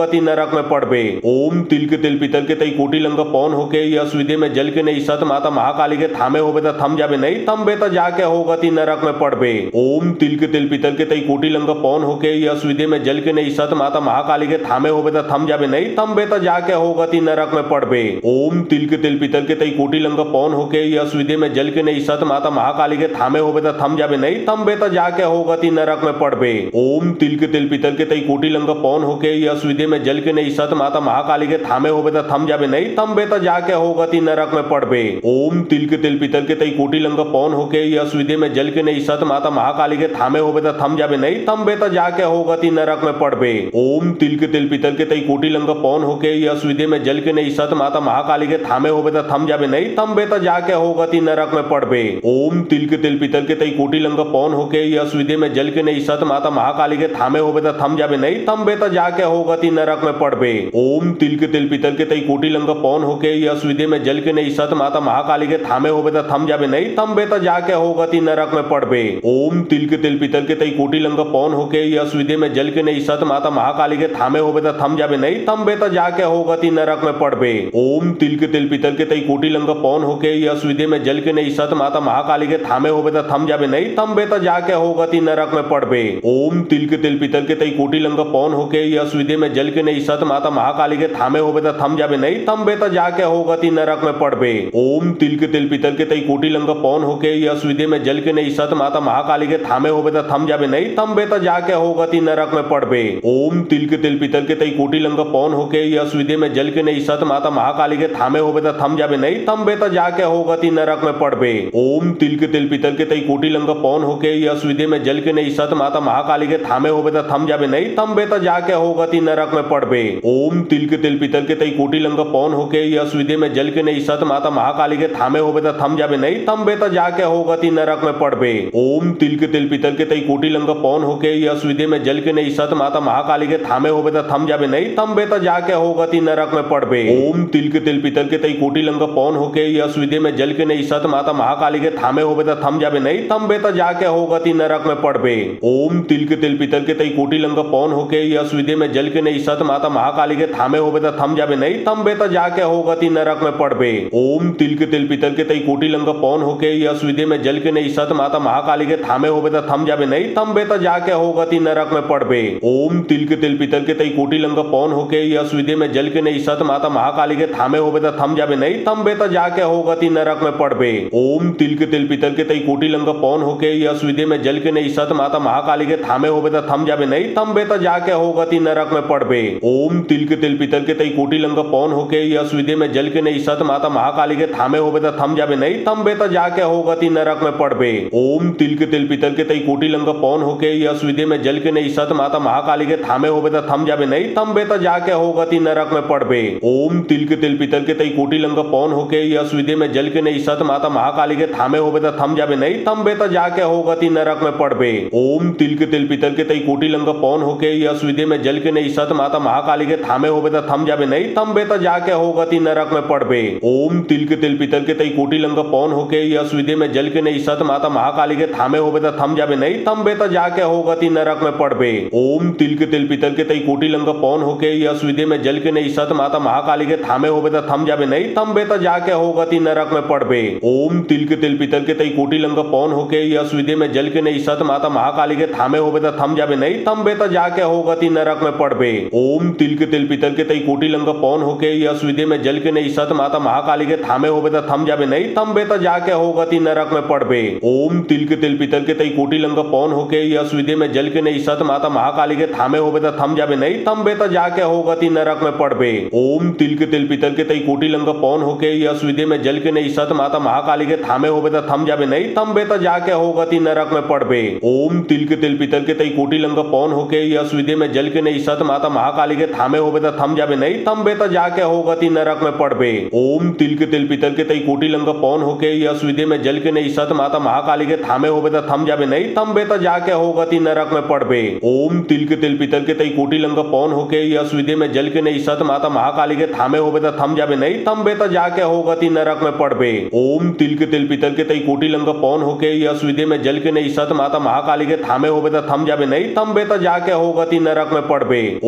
ती नरक में पड़बे। ओम तिल के तिल पीतल के तई कोटि लंग पौन होके यश विदे में जल के नहीं सत माता महाकाली के थामे होबे त थम जाबे नहीं तम बे त जाके होगा ती नरक में पड़बे। ओम तिल के तिल पीतल के तई कोटि लंग पौन होके यश विदे में जल के नहीं सत माता महाकाली के थामे होबे त थम जाबे नहीं तम बे त जाके होगा ती नरक में पड़बे। ओम तिल के तिल पीतल के तई कोटि लंग पौन होके यश विदे में जल के नहीं सत माता महाकाली के थामे होबे त थम जाबे नहीं तम बे त जाके होगा ती नरक में पड़बे। ओम तिल के तिल पीतल के तई कोटि लंग पौन होके यश विदे में जल के नहीं सत माता महाकाली के थामे होबे त थम जाबे नहीं तंबे त जाके हो गति नरक में पड़बे। ओम तिल के तिल पीतल के तई कोटि लंग पौन होके यश विधि में जल के नहीं सत माता महाकाली के थामे होबे त थम जाबे नहीं तंबे त जाके हो गति नरक में पड़बे। ओम तिल के तिल पीतल के तई कोटि लंग पौन होके यश विधि में जल के नहीं सत माता महाकाली के थामे होबे त थम जाबे नहीं तंबे त जाके हो गति नरक में पड़बे। ओम तिल के तिल पीतल के तई कोटि लंग पौन होके यश विधि में जल के नहीं सत माता महाकाली के थामे होबे त थम जाबे नहीं तंबे त जाके हो गति नरक में पड़बे। ओम तिल के तिल पीतल के तई कोटि लंग पौन होके यश विधि में जल के नहीं सत माता महाकाली के थामे होबे त थम जाबे नहीं तंबे त जाके हो गति नरक में पड़बे। ओम तिल के तिल पीतल के तई कोटि लंग पौन होके यश विधि में जल के नहीं सत माता महाकाली के थामे होबे त थम जाबे नहीं तंबे त जाके हो गति नरक में पड़बे। ओम तिल के तिल पीतल के तई कोटि लंग पौन होके यश विधि में जल के नहीं सत माता महाकाली के थामे होबे त थम जाबे नहीं तंबे त जाके हो गति नरक में पड़बे। ओम तिल के तिल पीतल के तई कोटि लंग पौन होके यश विधि में जल के नहीं सत माता महाकाली के थामे होबे त थम जाबे नहीं तंबे त जाके हो गति नरक में पड़बे। ओम तिल के तिल पीतल के तई कोटि लंग पौन होके यश विधि में जल के नहीं सत माता महाकाली के थामे होबे त थम जाबे नहीं तंबे त जाके हो गति नरक में पड़बे। ओम तिल के तिल पीतल के तई कोटि लंग पौन होके यश विधि में जल के नहीं सत माता महाकाली के थामे होबे त थम जाबे नहीं तंबे त जाके हो गति नरक में पड़बे। ओम तिल के तिल पीतल के तई कोटि लंग पौन होके यश विधि में जल के नहीं सत माता महाकाली के थामे होबे त थम जाबे नहीं तंबे त जाके हो गति नरक में पड़बे। ओम तिल के तिल पीतल के तई कोटि लंग पौन होके यश विधि में जल के नहीं सत माता महाकाली के थामे होबे त थम जाबे नहीं तंबे त जाके हो गति नरक में पड़बे। ओम तिल के तिल पीतल के तई कोटि लंग पौन होके यश विधि में जल के नहीं सत माता महाकाली के थामे होबे त थम जाबे नहीं तंबे त जाके हो गति नरक में पड़बे। ओम तिल के तिल पीतल के तई कोटि लंग पौन होके यश विधि में जल के नहीं सत माता महाकाली के थामे होबे त थम जाबे नहीं तंबे त जाके हो गति नरक में पड़बे। ओम तिल के तिल पीतल के तई कोटि लंग पौन होके यश विधि में जल के नहीं सत माता महाकाली के थामे होबे त थम जाबे नहीं तंबे त जाके हो गति नरक में पड़बे। ओम तिल के तिल पीतल के तई कोटि लंग पौन होके यश विधि में जल के नहीं सत माता महाकाली के थामे होबे त थम जाबे नहीं तंबे त जाके हो गति नरक में पड़बे। ओम तिल के तिल पीतल के तई कोटि लंग पौन होके यश विधि में जल के नहीं सत माता महाकाली के थामे होबे त थम जाबे नहीं तंबे त जाके हो गति नरक में पड़बे। ओम तिल के तिल पीतल के तई कोटि लंग पौन होके यश विधि में जल के नहीं सत माता महाकाली के थामे होबे त थम जाबे नहीं तंबे त जाके हो गति नरक में पड़बे। ओम तिल के तिल पीतल के तई कोटि लंग पौन होके यश विधि में जल के नहीं सत माता महाकाली के थामे होबे त थम जाबे नहीं तंबे त जाके हो गति नरक में पड़बे। ओम तिल के तिल पीतल के तई कोटि लंग पौन होके यश विधि में जल के नहीं सत माता महाकाली के थामे होबे त थम जाबे नहीं तंबे त जाके हो गति नरक में पड़बे। ओम तिल के तिल पीतल के तई कोटि लंग पौन होके यश विधि में जल के नहीं सत माता महाकाली के थामे होबे त थम जाबे नहीं तंबे त जाके हो गति नरक में पड़बे। ओम तिल के तिल पीतल के तई कोटि लंग पौन होके यश विधि में जल के नहीं सत माता महाकाली के थामे होबे त थम जाबे नहीं तंबे त जाके हो गति नरक में पड़बे। ओम तिल के तिल पीतल के तई कोटि लंग पौन होके यश विधि में जल के नहीं सत माता महाकाली के थामे होबे त थम जाबे नहीं तंबे त जाके हो गति नरक में पड़बे। ओम तिल के तिल पीतल के तई कोटि लंग पौन होके यश विधि में जल के नहीं सत माता महाकाली के थामे होबे त थम जाबे नहीं तंबे त जाके हो गति नरक में पड़बे। ओम तिल के तिल पीतल के तई कोटि लंग पौन होके यश विधि में जल के नहीं सत माता महाकाली के थामे होबे त थम जाबे नहीं तंबे त जाके हो गति नरक में पड़बे। ओम तिल के तिल पीतल के तई कोटि लंग पौन होके यश विधि में जल के नहीं सत माता महाकाली के थामे होबे त थम जाबे नहीं तंबे त जाके हो गति नरक में पड़बे। ओम तिल के तिल पीतल के तई कोटि लंग पौन होके यश विधि में जल के नहीं सत माता महाकाली के थामे होबे त थम जाबे नहीं तंबे त जाके हो गति नरक में पड़बे। ओम तिल के तिल पीतल के तई कोटि लंग पौन होके यश विधि में जल के नहीं सत माता महाकाली के थामे होबे त थम जाबे नहीं तंबे त जाके हो गति नरक में पड़बे। ओम तिल के तिल पीतल के तई कोटि लंग पौन होके यश विधि में जल के नहीं सत माता महाकाली के थामे होबे त थम जाबे नहीं तंबे त जाके हो गति नरक में पड़बे। ओम तिल के तिल पीतल के तई कोटि लंग पौन होके यश विधि में जल के नहीं सत माता महाकाली के थामे होबे त थम जाबे नहीं तंबे त जाके हो गति नरक में पड़बे। ओम तिल के तिल पीतल के तई कोटि लंग पौन होके यश विधि में जल के नहीं सत माता महाकाली के थामे होबे त थम जाबे नहीं तंबे त जाके हो गति नरक में पड़बे। ओम तिल के तिल पीतल के तई कोटि लंग पौन होके यश विधि में जल के नहीं सत माता महाकाली के थामे होबे त थम जाबे नहीं तंबे त जाके हो गति नरक में पड़बे।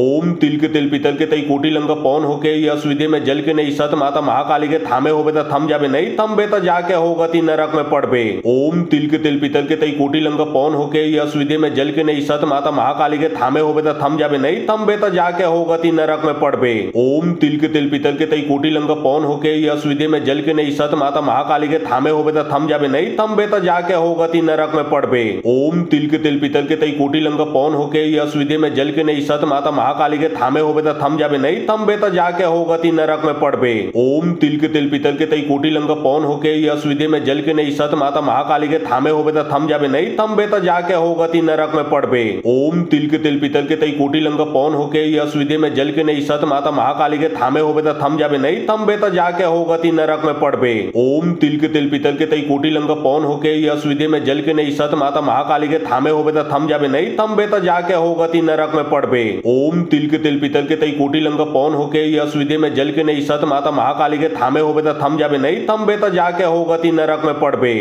ओम तिल के तिल पीतल के तई कोटि लंग पौन होके यश विधि में जल के नहीं सत माता महाकाली के थामे होबे त थम जाबे नहीं तंबे त जाके हो गति नरक में पड़बे। ओम तिल के तिल पीतल के तई कोटि लंग पौन होके यश विधि में जल के नहीं सत माता महाकाली के थामे होबे त थम जाबे नहीं तंबे त जाके हो गति नरक में पड़बे। ओम तिल के तिल पीतल के तई कोटि लंग पौन होके यश विधि में जल के नहीं सत माता महाकाली के थामे होबे त थम जाबे नहीं तंबे त जाके हो गति नरक में पड़बे। ओम तिल के तिल पीतल के तई कोटि लंग पौन होके यश विधि में जल के नहीं सत माता महाकाली के थामे होबे त थम जाबे नहीं तंबे त जाके होगति नरक में पड़बे। ओम तिल के तेल पीतल के तई कोटि लंग पौन होके यश विधि में जल के नहीं सत माता महाकाली के थामे होबे त थम जाबे नहीं तम बे त जाके होगति नरक में पड़बे। ओम तिल के तेल पीतल के तई कोटि लंग पौन होके यश विधि में जल के नहीं सत माता महाकाली के थामे होबे त थम जाबे नहीं तम बे त जाके होगति नरक में पड़बे। ओम तिल के तेल पीतल के तई कोटि लंग पौन होके यश विधि में जल के नहीं सत माता महाकाली के थामे होबे त थम जाबे नहीं तम बे त जाके होगति नरक में पड़बे। ओम तिल के तेल पीतल के तई कोटि लंग पौन होके यश विधि में जल के नहीं सत माता महाकाली के थामे होबे त थम जाबे नहीं तम बे त जाके होगति नरक में पड़बे।